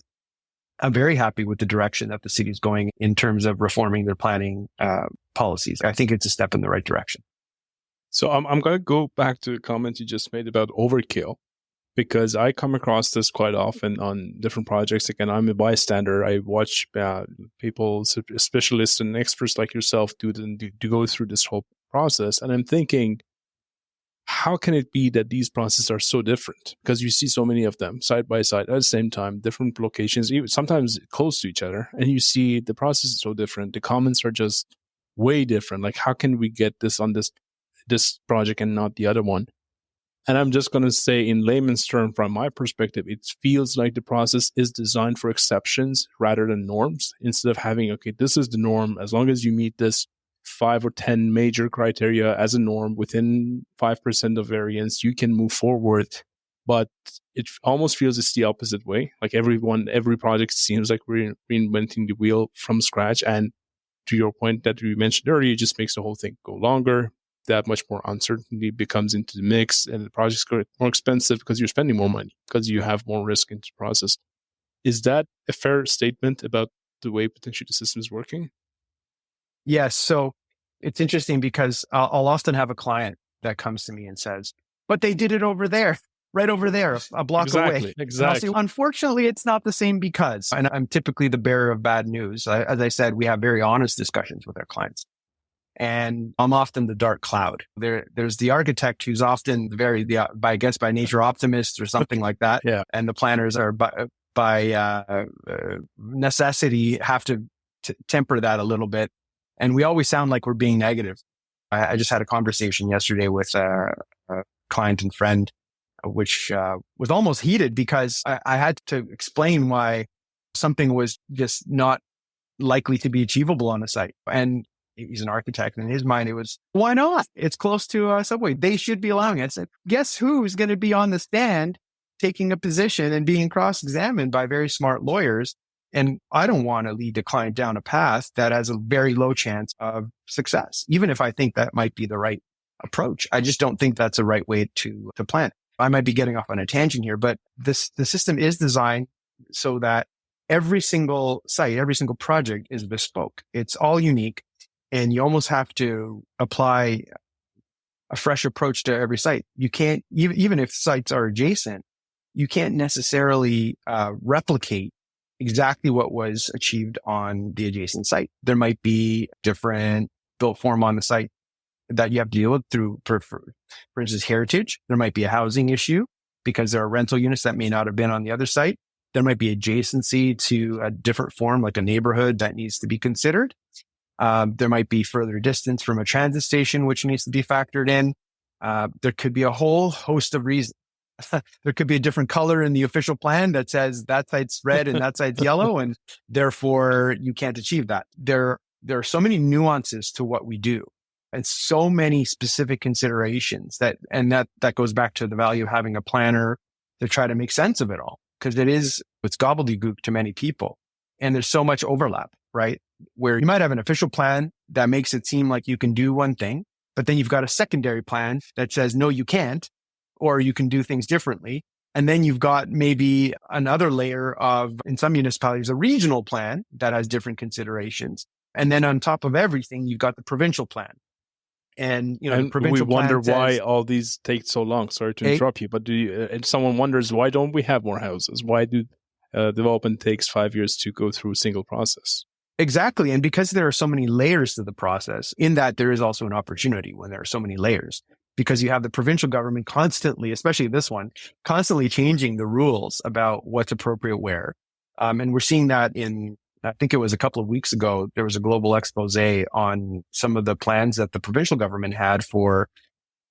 I'm very happy with the direction that the city is going in terms of reforming their planning policies. I think it's a step in the right direction. So I'm going to go back to the comment you just made about overkill, because I come across this quite often on different projects. Again, I'm a bystander. I watch people, specialists and experts like yourself, do go through this whole process. And I'm thinking, how can it be that these processes are so different? Because you see so many of them side by side at the same time, different locations, even sometimes close to each other. And you see the process is so different. The comments are just way different. Like, how can we get this on this project and not the other one? And I'm just going to say in layman's term, from my perspective, it feels like the process is designed for exceptions rather than norms. Instead of having, okay, this is the norm. As long as you meet this 5 or 10 major criteria as a norm within 5% of variance, you can move forward. But it almost feels it's the opposite way. Like every project seems like we're reinventing the wheel from scratch. And to your point that we mentioned earlier, it just makes the whole thing go longer. That much more uncertainty becomes into the mix, and the projects get more expensive because you're spending more money, because you have more risk into the process. Is that a fair statement about the way potentially the system is working? Yes. So it's interesting because I'll often have a client that comes to me and says, but they did it over there, right over there, a block away. Exactly. Say, unfortunately, it's not the same because, and I'm typically the bearer of bad news. As I said, we have very honest discussions with our clients. and I'm often the dark cloud. There's the architect who's often by nature optimist or something like that. Yeah. And the planners are by necessity have to temper that a little bit. And we always sound like we're being negative. I just had a conversation yesterday with a client and friend, which was almost heated because I had to explain why something was just not likely to be achievable on a site. And he's an architect, and in his mind, it was, why not? It's close to a subway. They should be allowing it. I said, guess who's going to be on the stand taking a position and being cross-examined by very smart lawyers? And I don't want to lead the client down a path that has a very low chance of success, even if I think that might be the right approach. I just don't think that's the right way to plan. I might be getting off on a tangent here, but the system is designed so that every single site, every single project is bespoke. It's all unique, and you almost have to apply a fresh approach to every site. You can't, even if sites are adjacent, you can't necessarily replicate exactly what was achieved on the adjacent site. There might be different built form on the site that you have to deal with through, for instance, heritage. There might be a housing issue because there are rental units that may not have been on the other site. There might be adjacency to a different form, like a neighborhood, that needs to be considered. There might be further distance from a transit station, which needs to be factored in. There could be a whole host of reasons. There could be a different color in the official plan that says that site's red and that site's yellow, and therefore you can't achieve that. There are so many nuances to what we do, and so many specific considerations that goes back to the value of having a planner to try to make sense of it all, because it's gobbledygook to many people, and there's so much overlap, right? Where you might have an official plan that makes it seem like you can do one thing, but then you've got a secondary plan that says, no, you can't, or you can do things differently. And then you've got maybe another layer of, in some municipalities, a regional plan that has different considerations. And then on top of everything, you've got the provincial plan. And, the provincial we wonder plan why says, all these take so long. Sorry to interrupt you, but and someone wonders, why don't we have more houses? Why do development takes 5 years to go through a single process? Exactly. And because there are so many layers to the process, in that there is also an opportunity when there are so many layers, because you have the provincial government constantly, especially this one, constantly changing the rules about what's appropriate where. And we're seeing that I think it was a couple of weeks ago, there was a global expose on some of the plans that the provincial government had for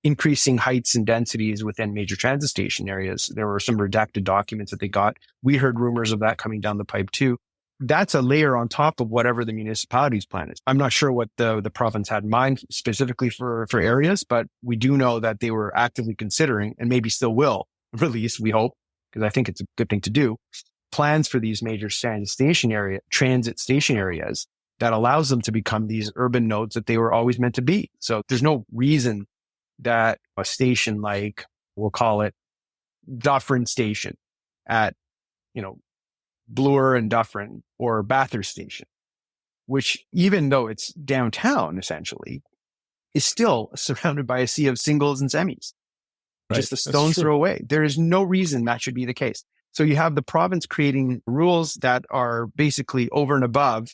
increasing heights and densities within major transit station areas. There were some redacted documents that they got. We heard rumors of that coming down the pipe too. That's a layer on top of whatever the municipality's plan is. I'm not sure what the province had in mind specifically for areas, but we do know that they were actively considering, and maybe still will release, we hope, because I think it's a good thing to do, plans for these major transit station areas that allows them to become these urban nodes that they were always meant to be. So there's no reason that a station like, we'll call it Dufferin Station at, Bloor and Dufferin, or Bathurst Station, which, even though it's downtown essentially, is still surrounded by a sea of singles and semis, right, just a stone's throw away. There is no reason that should be the case. So you have the province creating rules that are basically over and above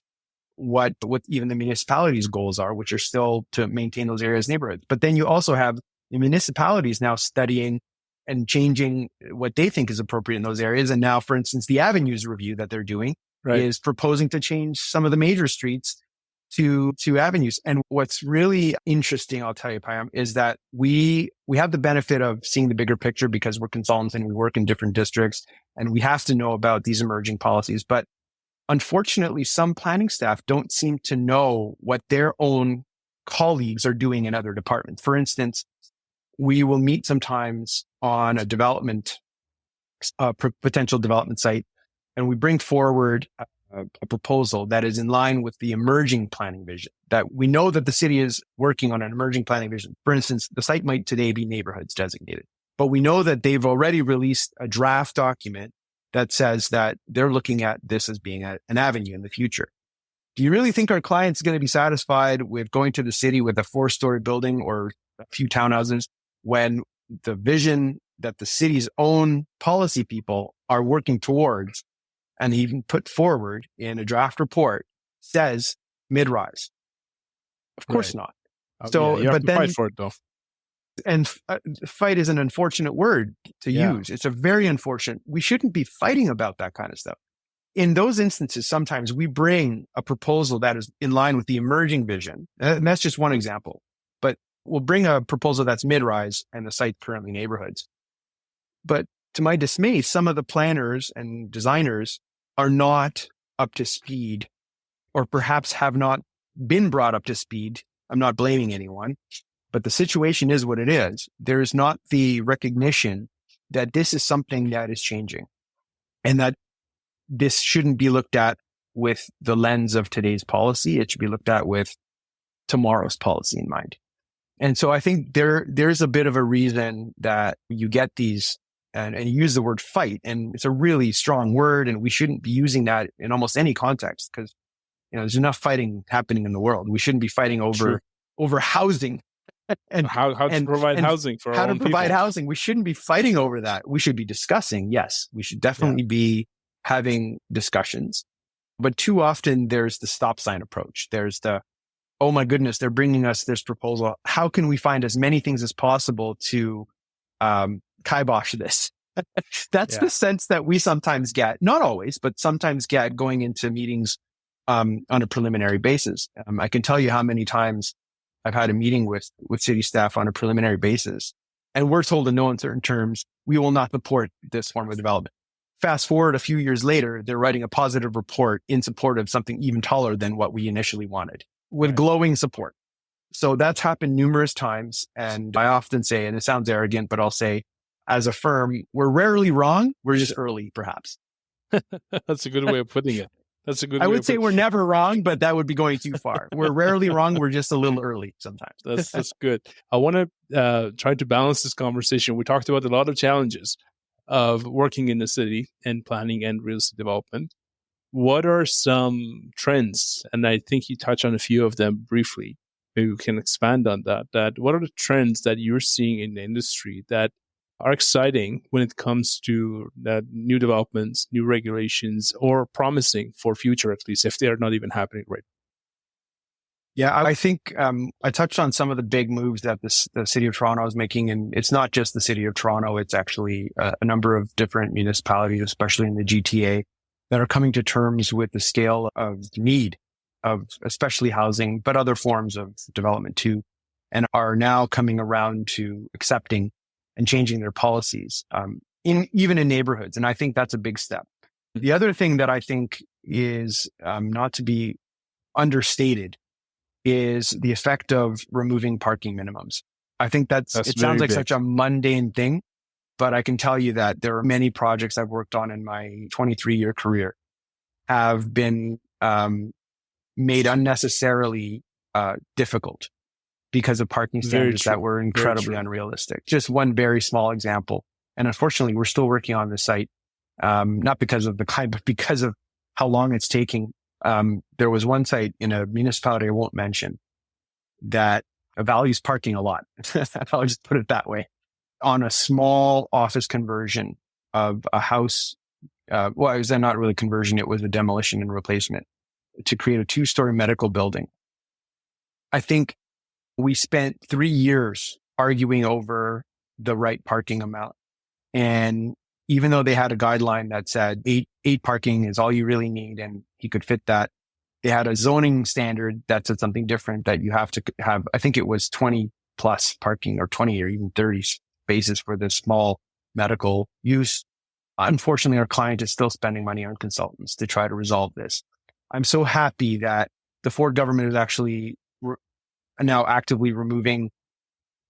what even the municipalities' goals are, which are still to maintain those areas' neighborhoods. But then you also have the municipalities now studying and changing what they think is appropriate in those areas. And now, for instance, the avenues review that they're doing is proposing to change some of the major streets to avenues. And what's really interesting, I'll tell you, Payam, is that we have the benefit of seeing the bigger picture because we're consultants and we work in different districts, and we have to know about these emerging policies. But unfortunately, some planning staff don't seem to know what their own colleagues are doing in other departments. For instance, we will meet sometimes on a potential development site, and we bring forward a proposal that is in line with the emerging planning vision, that we know that the city is working on an emerging planning vision. For instance, the site might today be neighborhoods designated, but we know that they've already released a draft document that says that they're looking at this as being an avenue in the future. Do you really think our client's going to be satisfied with going to the city with a 4-story building or a few townhouses when the vision that the city's own policy people are working towards and even put forward in a draft report says mid-rise? Of course not. Yeah, So, you have but to fight then, for it though. and fight is an unfortunate word to Yeah. use. It's a very unfortunate. We shouldn't be fighting about that kind of stuff. In those instances, sometimes we bring a proposal that is in line with the emerging vision. And that's just one example, but we'll bring a proposal that's mid-rise and the site currently neighborhoods. But to my dismay, some of the planners and designers are not up to speed, or perhaps have not been brought up to speed. I'm not blaming anyone, but the situation is what it is. There is not the recognition that this is something that is changing, and that this shouldn't be looked at with the lens of today's policy. It should be looked at with tomorrow's policy in mind. And so I think there's a bit of a reason that you get these, and you use the word fight, and it's a really strong word, and we shouldn't be using that in almost any context, because there's enough fighting happening in the world. We shouldn't be fighting over housing and how to provide housing for how our to own provide people. housing. We shouldn't be fighting over that. We should be discussing. Yes, we should definitely be having discussions. But too often there's the stop sign approach. There's the, oh my goodness, they're bringing us this proposal. How can we find as many things as possible to kibosh this? That's the sense that we sometimes get, not always, but sometimes get going into meetings on a preliminary basis. I can tell you how many times I've had a meeting with city staff on a preliminary basis, and we're told in no uncertain terms, we will not support this form of development. Fast forward a few years later, they're writing a positive report in support of something even taller than what we initially wanted, with glowing support. So that's happened numerous times. And I often say, and it sounds arrogant, but I'll say, as a firm, we're rarely wrong. We're just early, perhaps. That's a good way of putting it. I would say we're never wrong, but that would be going too far. We're rarely wrong. We're just a little early sometimes. That's good. I want to try to balance this conversation. We talked about a lot of challenges of working in the city and planning and real estate development. What are some trends? And I think you touched on a few of them briefly. Maybe we can expand on that. What are the trends that you're seeing in the industry that are exciting when it comes to new developments, new regulations, or promising for future, at least, if they are not even happening right now? Yeah, I think I touched on some of the big moves that the City of Toronto is making. And it's not just the City of Toronto. It's actually a number of different municipalities, especially in the GTA, that are coming to terms with the scale of need of especially housing, but other forms of development too, and are now coming around to accepting and changing their policies, even in neighborhoods. And I think that's a big step. The other thing that I think is not to be understated is the effect of removing parking minimums. I think it sounds like such a mundane thing, but I can tell you that there are many projects I've worked on in my 23-year career have been made unnecessarily difficult because of parking standards that were incredibly unrealistic. Just one very small example. And unfortunately, we're still working on the site, not because of the kind, but because of how long it's taking. There was one site in a municipality I won't mention that values parking a lot. I'll just put it that way. On a small office conversion of a house, it was not really conversion, it was a demolition and replacement to create a 2-story medical building. I think we spent 3 years arguing over the right parking amount. And even though they had a guideline that said eight parking is all you really need, and he could fit that, they had a zoning standard that said something different, that you have to have, I think it was 20 plus parking, or 20 or even 30 spaces for this small medical use. Unfortunately, our client is still spending money on consultants to try to resolve this. I'm so happy that the Ford government is actually now actively removing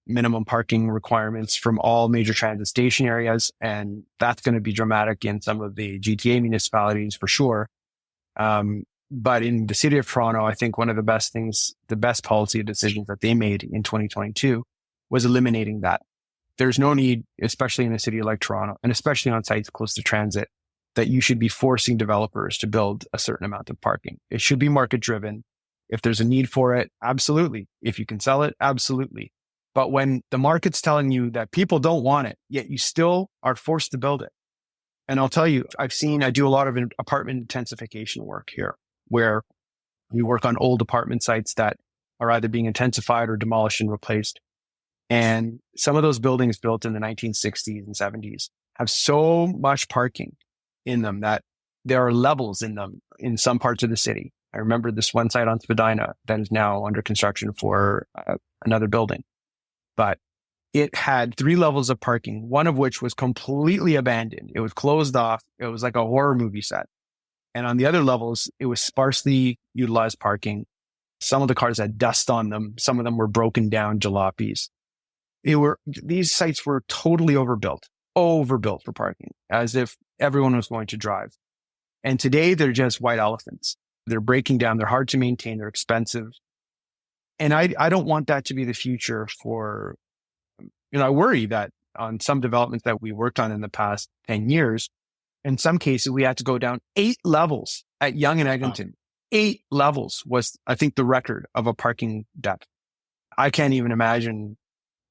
minimum parking requirements from all major transit station areas. And that's going to be dramatic in some of the GTA municipalities for sure. But in the City of Toronto, I think one of the best policy decisions that they made in 2022 was eliminating that. There's no need, especially in a city like Toronto, and especially on sites close to transit, that you should be forcing developers to build a certain amount of parking. It should be market driven. If there's a need for it, absolutely. If you can sell it, absolutely. But when the market's telling you that people don't want it, yet you still are forced to build it. And I'll tell you, I do a lot of apartment intensification work here, where we work on old apartment sites that are either being intensified or demolished and replaced. And some of those buildings built in the 1960s and 70s have so much parking in them that there are levels in them in some parts of the city. I remember this one site on Spadina that is now under construction for another building, but it had 3 levels of parking, one of which was completely abandoned. It was closed off. It was like a horror movie set. And on the other levels, it was sparsely utilized parking. Some of the cars had dust on them. Some of them were broken down jalopies. These sites were totally overbuilt for parking, as if everyone was going to drive. And today they're just white elephants. They're breaking down. They're hard to maintain. They're expensive. And I don't want that to be the future for, I worry that on some developments that we worked on in the past 10 years, in some cases, we had to go down 8 levels at Yonge and Eglinton. Wow. 8 levels was, I think, the record of a parking depth. I can't even imagine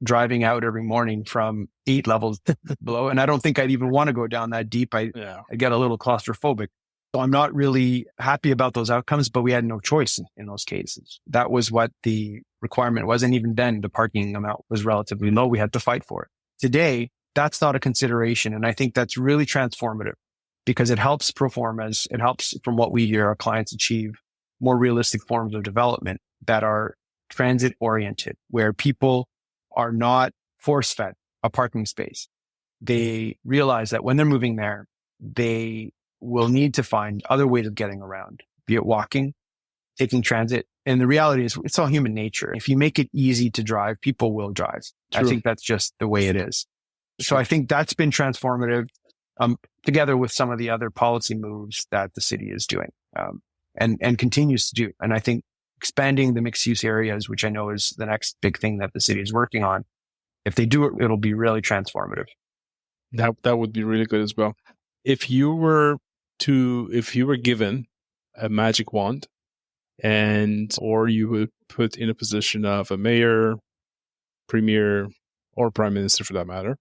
driving out every morning from 8 levels below. And I don't think I'd even want to go down that deep. I get a little claustrophobic. So I'm not really happy about those outcomes, but we had no choice in those cases. That was what the requirement was. And even then, the parking amount was relatively low. We had to fight for it. Today, that's not a consideration. And I think that's really transformative because it helps pro formas. It helps, from what we hear, our clients achieve more realistic forms of development that are transit oriented, where people are not force fed a parking space. They realize that when they're moving there, they will need to find other ways of getting around, be it walking, taking transit. And the reality is it's all human nature. If you make it easy to drive, people will drive. True. I think that's just the way it is. True. So I think that's been transformative, together with some of the other policy moves that the city is doing, and continues to do. And I think expanding the mixed use areas, which I know is the next big thing that the city is working on. If they do it, it'll be really transformative. That would be really good as well. If you were given a magic wand or you were put in a position of a mayor, premier, or prime minister for that matter,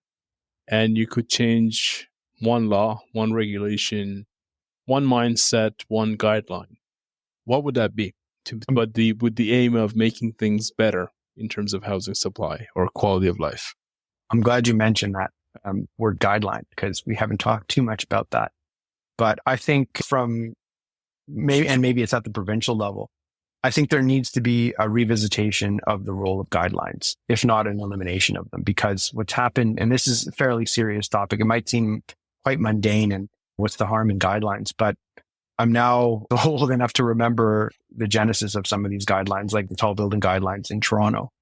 and you could change one law, one regulation, one mindset, one guideline, what would that be? With the aim of making things better in terms of housing supply or quality of life. I'm glad you mentioned that word guideline, because we haven't talked too much about that. But I think maybe it's at the provincial level, I think there needs to be a revisitation of the role of guidelines, if not an elimination of them, because what's happened, and this is a fairly serious topic, it might seem quite mundane and what's the harm in guidelines, but I'm now old enough to remember the genesis of some of these guidelines, like the tall building guidelines in Toronto.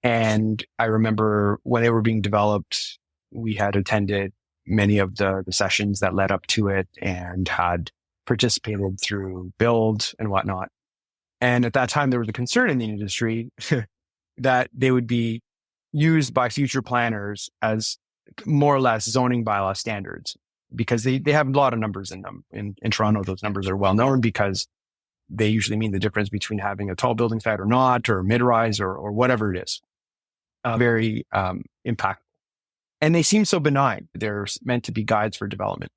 And I remember when they were being developed, we had attended many of the sessions that led up to it and had participated through build and whatnot. And at that time, there was a concern in the industry that they would be used by future planners as more or less zoning bylaw standards, because they have a lot of numbers in them. In Toronto, those numbers are well known because they usually mean the difference between having a tall building site or not, or mid-rise or whatever it is. Very impactful. And they seem so benign. They're meant to be guides for development.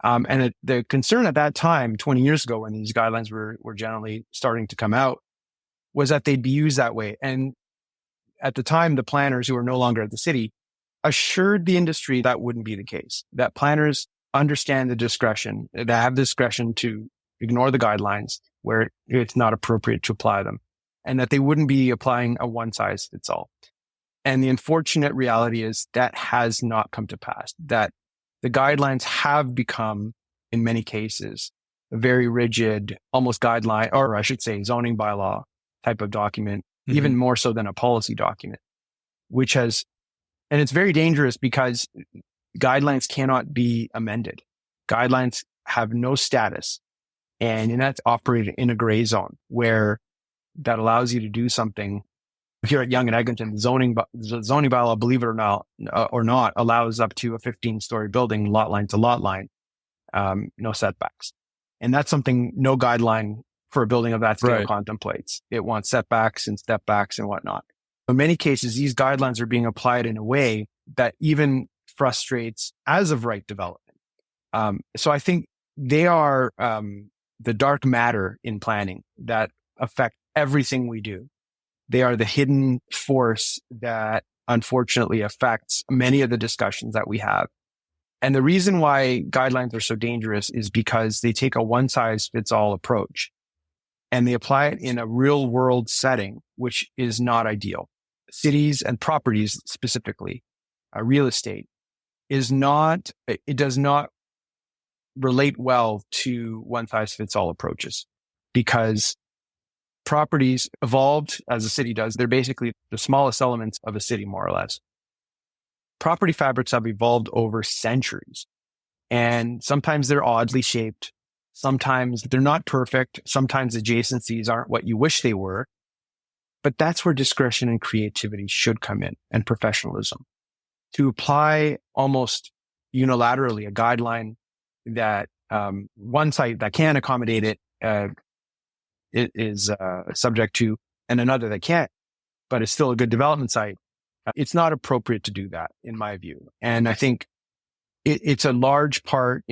And the concern at that time, 20 years ago, when these guidelines were generally starting to come out, was that they'd be used that way. And at the time, the planners who are no longer at the city assured the industry that wouldn't be the case, that planners understand the discretion, they have discretion to ignore the guidelines where it's not appropriate to apply them, and that they wouldn't be applying a one size fits all. And the unfortunate reality is that has not come to pass, that the guidelines have become, in many cases, a very rigid, almost guideline, or I should say zoning bylaw type of document, even more so than a policy document, and it's very dangerous because guidelines cannot be amended. Guidelines have no status, and that's operated in a gray zone where that allows you to do something. Here at Yonge and Eglinton, the zoning bylaw, believe it or not, allows up to a 15-story building, lot line to lot line, no setbacks. And that's something no guideline for a building of that scale contemplates. It wants setbacks and step backs and whatnot. In many cases, these guidelines are being applied in a way that even frustrates as of right development. So I think they are the dark matter in planning that affect everything we do. They are the hidden force that unfortunately affects many of the discussions that we have. And the reason why guidelines are so dangerous is because they take a one-size-fits-all approach and they apply it in a real-world setting, which is not ideal. Cities and properties specifically, real estate, it does not relate well to one-size-fits-all approaches because properties evolved as a city does. They're basically the smallest elements of a city, more or less. Property fabrics have evolved over centuries, and sometimes they're oddly shaped. Sometimes they're not perfect. Sometimes adjacencies aren't what you wish they were. But that's where discretion and creativity should come in, and professionalism. To apply almost unilaterally a guideline that one site that can accommodate it is subject to, and another that can't, but it's still a good development site. It's not appropriate to do that, in my view. And I think it's in large part,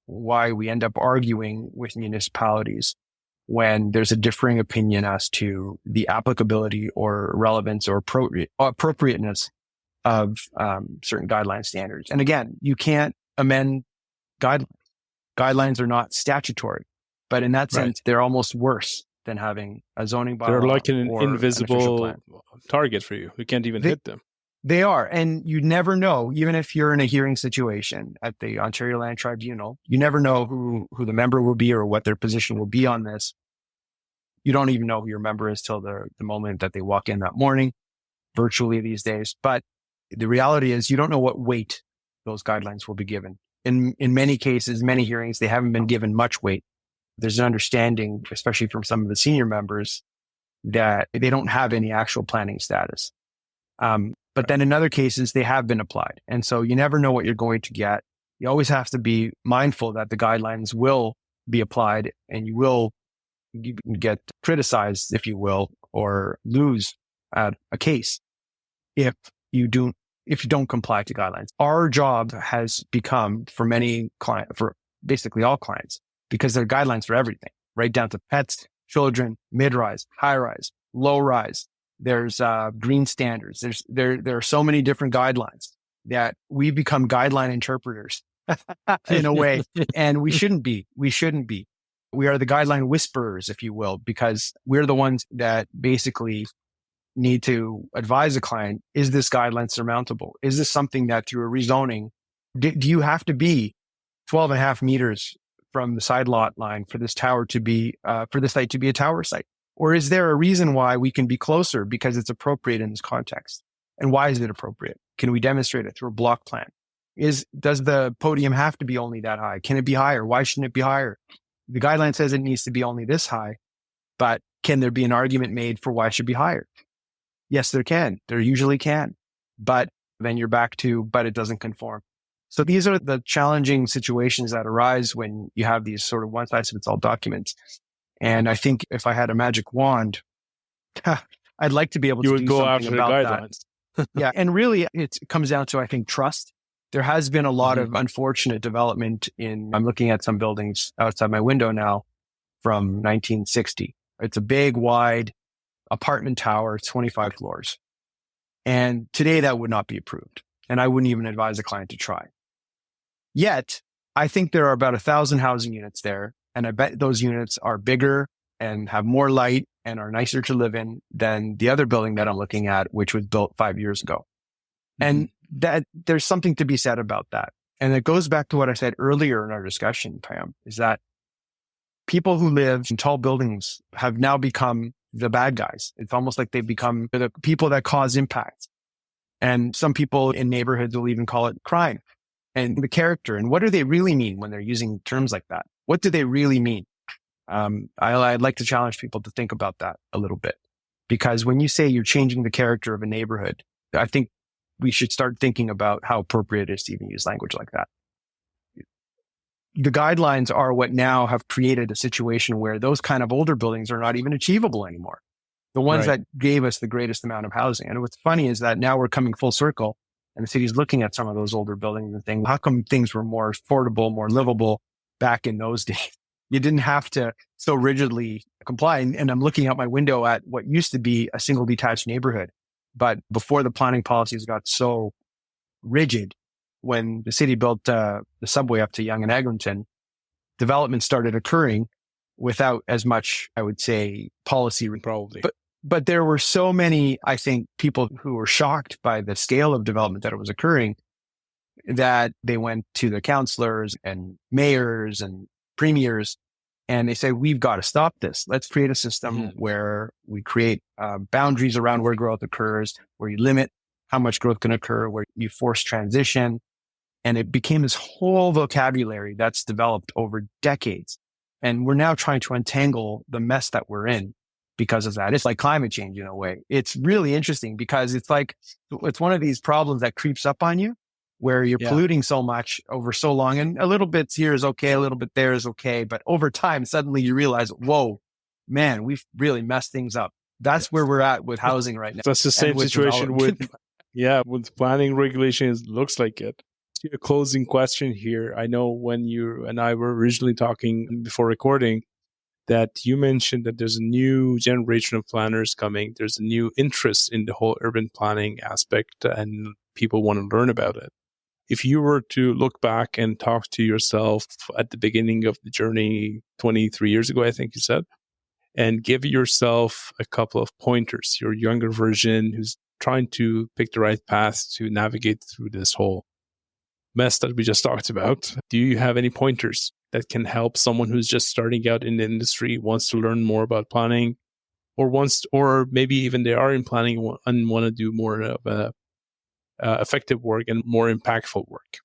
why we end up arguing with municipalities when there's a differing opinion as to the applicability or relevance or appropriateness of certain guideline standards. And again, you can't amend guidelines. Guidelines are not statutory, but in that sense, they're almost worse than having a zoning bylaw. They're like an invisible an target for you. You can't even hit them. They are. And you never know, even if you're in a hearing situation at the Ontario Land Tribunal, you never know who the member will be or what their position will be on this. You don't even know who your member is till the moment that they walk in that morning, virtually these days. But the reality is you don't know what weight those guidelines will be given. In many cases, many hearings, they haven't been given much weight. There's an understanding, especially from some of the senior members, that they don't have any actual planning status. But then in other cases, they have been applied. And so you never know what you're going to get. You always have to be mindful that the guidelines will be applied and you will get criticized, if you will, or lose at a case if you don't comply to guidelines. Our job has become for basically all clients, because there are guidelines for everything, right down to pets, children, mid-rise, high-rise, low-rise. There's green standards. There are so many different guidelines that we become guideline interpreters in a way, and we shouldn't be. We shouldn't be. We are the guideline whisperers, if you will, because we're the ones that basically need to advise a client, is this guideline surmountable? Is this something that through a rezoning, do you have to be 12 and a half meters from the side lot line for this tower to be, for the site to be a tower site? Or is there a reason why we can be closer because it's appropriate in this context? And why is it appropriate? Can we demonstrate it through a block plan? Does the podium have to be only that high? Can it be higher? Why shouldn't it be higher? The guideline says it needs to be only this high, but can there be an argument made for why it should be higher? Yes, there can. There usually can. But then you're back to, but it doesn't conform. So these are the challenging situations that arise when you have these sort of one-size-fits-all documents. And I think if I had a magic wand, I'd like to be able to do something about that. Yeah. And really, it comes down to, I think, trust. There has been a lot of unfortunate development I'm looking at some buildings outside my window now from 1960. It's a big, wide apartment tower, 25 floors. And today that would not be approved. And I wouldn't even advise a client to try. Yet, I think there are about 1,000 housing units there. And I bet those units are bigger and have more light and are nicer to live in than the other building that I'm looking at, which was built 5 years ago. And that there's something to be said about that. And it goes back to what I said earlier in our discussion, Pam, is that people who live in tall buildings have now become the bad guys. It's almost like they've become the people that cause impact. And some people in neighborhoods will even call it crime. And the character, and what do they really mean when they're using terms like that? What do they really mean? I'd like to challenge people to think about that a little bit, because when you say you're changing the character of a neighborhood, I think we should start thinking about how appropriate it is to even use language like that. The guidelines are what now have created a situation where those kind of older buildings are not even achievable anymore. The ones that gave us the greatest amount of housing. And what's funny is that now we're coming full circle and the city's looking at some of those older buildings and thinking, how come things were more affordable, more livable back in those days? You didn't have to so rigidly comply. And I'm looking out my window at what used to be a single detached neighborhood. But before the planning policies got so rigid, when the city built the subway up to Yonge and Eglinton, development started occurring without as much, I would say, policy. Probably. But there were so many, I think, people who were shocked by the scale of development that it was occurring that they went to the councillors and mayors and premiers and they said, we've got to stop this. Let's create a system where we create boundaries around where growth occurs, where you limit how much growth can occur, where you force transition. And it became this whole vocabulary that's developed over decades. And we're now trying to untangle the mess that we're in because of that. It's like climate change in a way. It's really interesting because it's one of these problems that creeps up on you where you're polluting so much over so long, and a little bit here is okay, a little bit there is okay. But over time, suddenly you realize, whoa, man, we've really messed things up. That's where we're at with housing right now. That's the same situation with planning regulations. Looks like it. A closing question here. I know when you and I were originally talking before recording that you mentioned that there's a new generation of planners coming. There's a new interest in the whole urban planning aspect and people want to learn about it. If you were to look back and talk to yourself at the beginning of the journey 23 years ago, I think you said, and give yourself a couple of pointers, your younger version who's trying to pick the right path to navigate through this whole mess that we just talked about, do you have any pointers that can help someone who's just starting out in the industry, wants to learn more about planning, or maybe even they are in planning and want to do more of a effective work and more impactful work?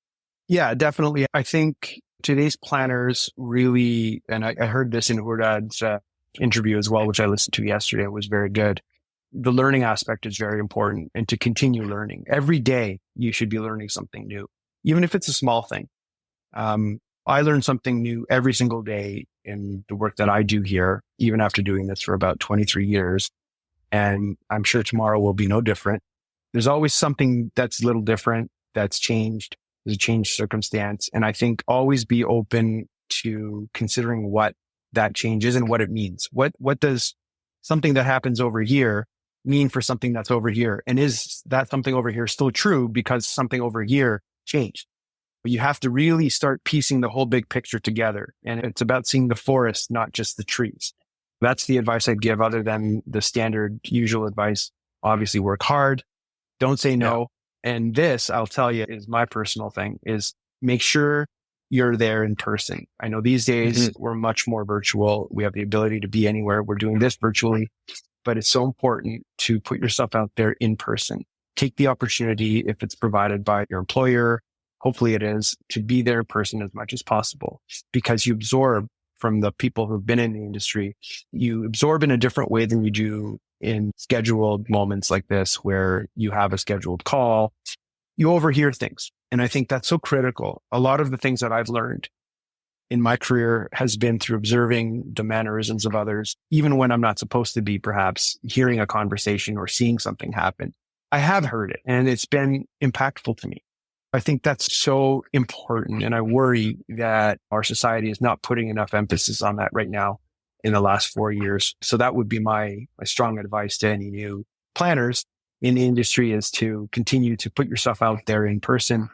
Yeah, definitely. I think today's planners really, and I heard this in Hurdad's interview as well, which I listened to yesterday. It was very good. The learning aspect is very important, and to continue learning. Every day, you should be learning something new, even if it's a small thing. I learn something new every single day in the work that I do here, even after doing this for about 23 years. And I'm sure tomorrow will be no different. There's always something that's a little different, that's changed. There's a changed circumstance. And I think always be open to considering what that change is and what it means. What does something that happens over here mean for something that's over here? And is that something over here still true because something over here changed? You have to really start piecing the whole big picture together. And it's about seeing the forest, not just the trees. That's the advice I'd give other than the standard usual advice. Obviously work hard. Don't say no. Yeah. And this, I'll tell you, is my personal thing, is make sure you're there in person. I know these days we're much more virtual. We have the ability to be anywhere. We're doing this virtually, but it's so important to put yourself out there in person. Take the opportunity, if it's provided by your employer, hopefully it is, to be there in person as much as possible, because you absorb from the people who've been in the industry. You absorb in a different way than you do in scheduled moments like this, where you have a scheduled call. You overhear things. And I think that's so critical. A lot of the things that I've learned in my career has been through observing the mannerisms of others, even when I'm not supposed to be perhaps hearing a conversation or seeing something happen. I have heard it and it's been impactful to me. I think that's so important. And I worry that our society is not putting enough emphasis on that right now in the last 4 years. So that would be my strong advice to any new planners in the industry, is to continue to put yourself out there in person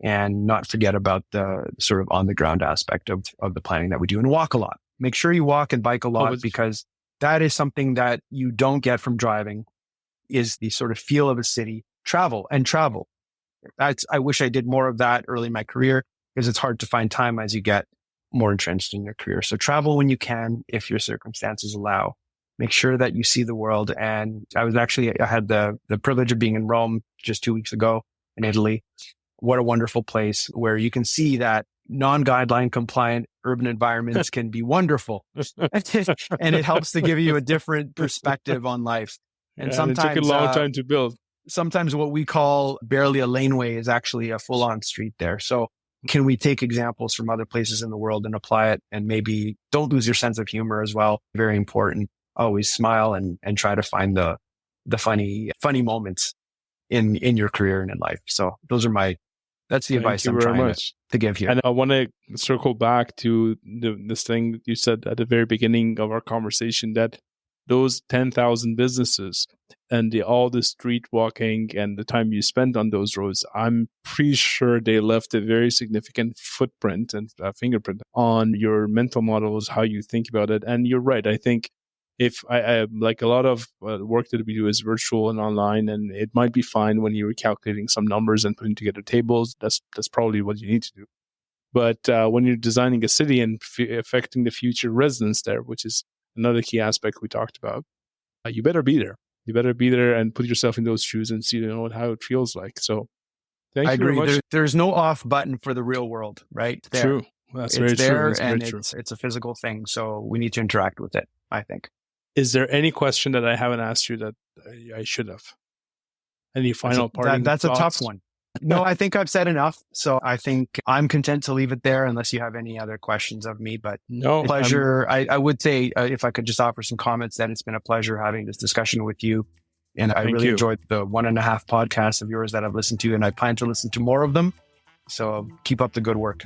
and not forget about the sort of on the ground aspect of the planning that we do, and walk a lot. Make sure you walk and bike a lot, because that is something that you don't get from driving, is the sort of feel of a city. Travel. I wish I did more of that early in my career, because it's hard to find time as you get more entrenched in your career. So travel when you can, if your circumstances allow. Make sure that you see the world. And I had the privilege of being in Rome just 2 weeks ago, in Italy. What a wonderful place where you can see that non-guideline compliant urban environments can be wonderful. And it helps to give you a different perspective on life. And sometimes it took a long time to build. Sometimes what we call barely a laneway is actually a full-on street there. So can we take examples from other places in the world and apply it? And maybe don't lose your sense of humor as well. Very important. Always smile and try to find the funny moments in your career and in life. So those are my That's the advice I'm trying to give here. And I want to circle back to this thing that you said at the very beginning of our conversation, that those 10,000 businesses and all the street walking and the time you spent on those roads, I'm pretty sure they left a very significant footprint and fingerprint on your mental models, how you think about it. And you're right. I think if I like a lot of work that we do is virtual and online, and it might be fine when you're calculating some numbers and putting together tables. That's probably what you need to do. But when you're designing a city and affecting the future residents there, which is another key aspect we talked about, you better be there. You better be there and put yourself in those shoes and see how it feels like. So thank you very much. There's no off button for the real world, right? There. True. That's very true. And it's a physical thing. So we need to interact with it, I think. Is there any question that I haven't asked you that I should have? Any final parting That's thoughts? A tough one. No, I think I've said enough. So I think I'm content to leave it there unless you have any other questions of me. But no, pleasure. I would say if I could just offer some comments, that it's been a pleasure having this discussion with you. And I really enjoyed the 1.5 podcasts of yours that I've listened to, and I plan to listen to more of them. So keep up the good work.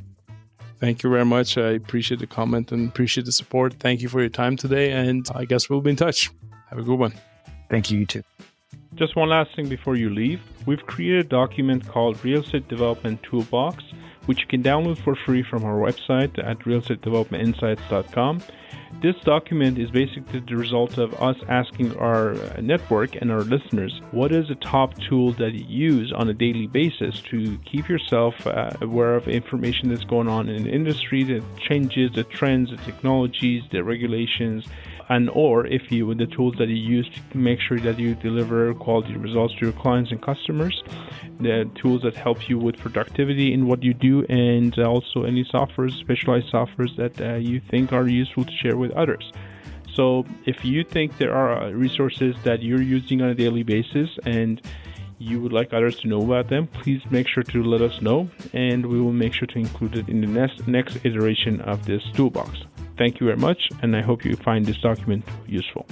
Thank you very much. I appreciate the comment and appreciate the support. Thank you for your time today. And I guess we'll be in touch. Have a good one. Thank you. You too. Just one last thing before you leave. We've created a document called Real Estate Development Toolbox, which you can download for free from our website at realestatedevelopmentinsights.com. This document is basically the result of us asking our network and our listeners, what is a top tool that you use on a daily basis to keep yourself aware of information that's going on in the industry, the changes, the trends, the technologies, the regulations, and or if you with the tools that you use to make sure that you deliver quality results to your clients and customers, the tools that help you with productivity in what you do, and also any softwares, specialized softwares that you think are useful to share with others. So if you think there are resources that you're using on a daily basis and you would like others to know about them, please make sure to let us know, and we will make sure to include it in the next iteration of this toolbox. Thank you very much, and I hope you find this document useful.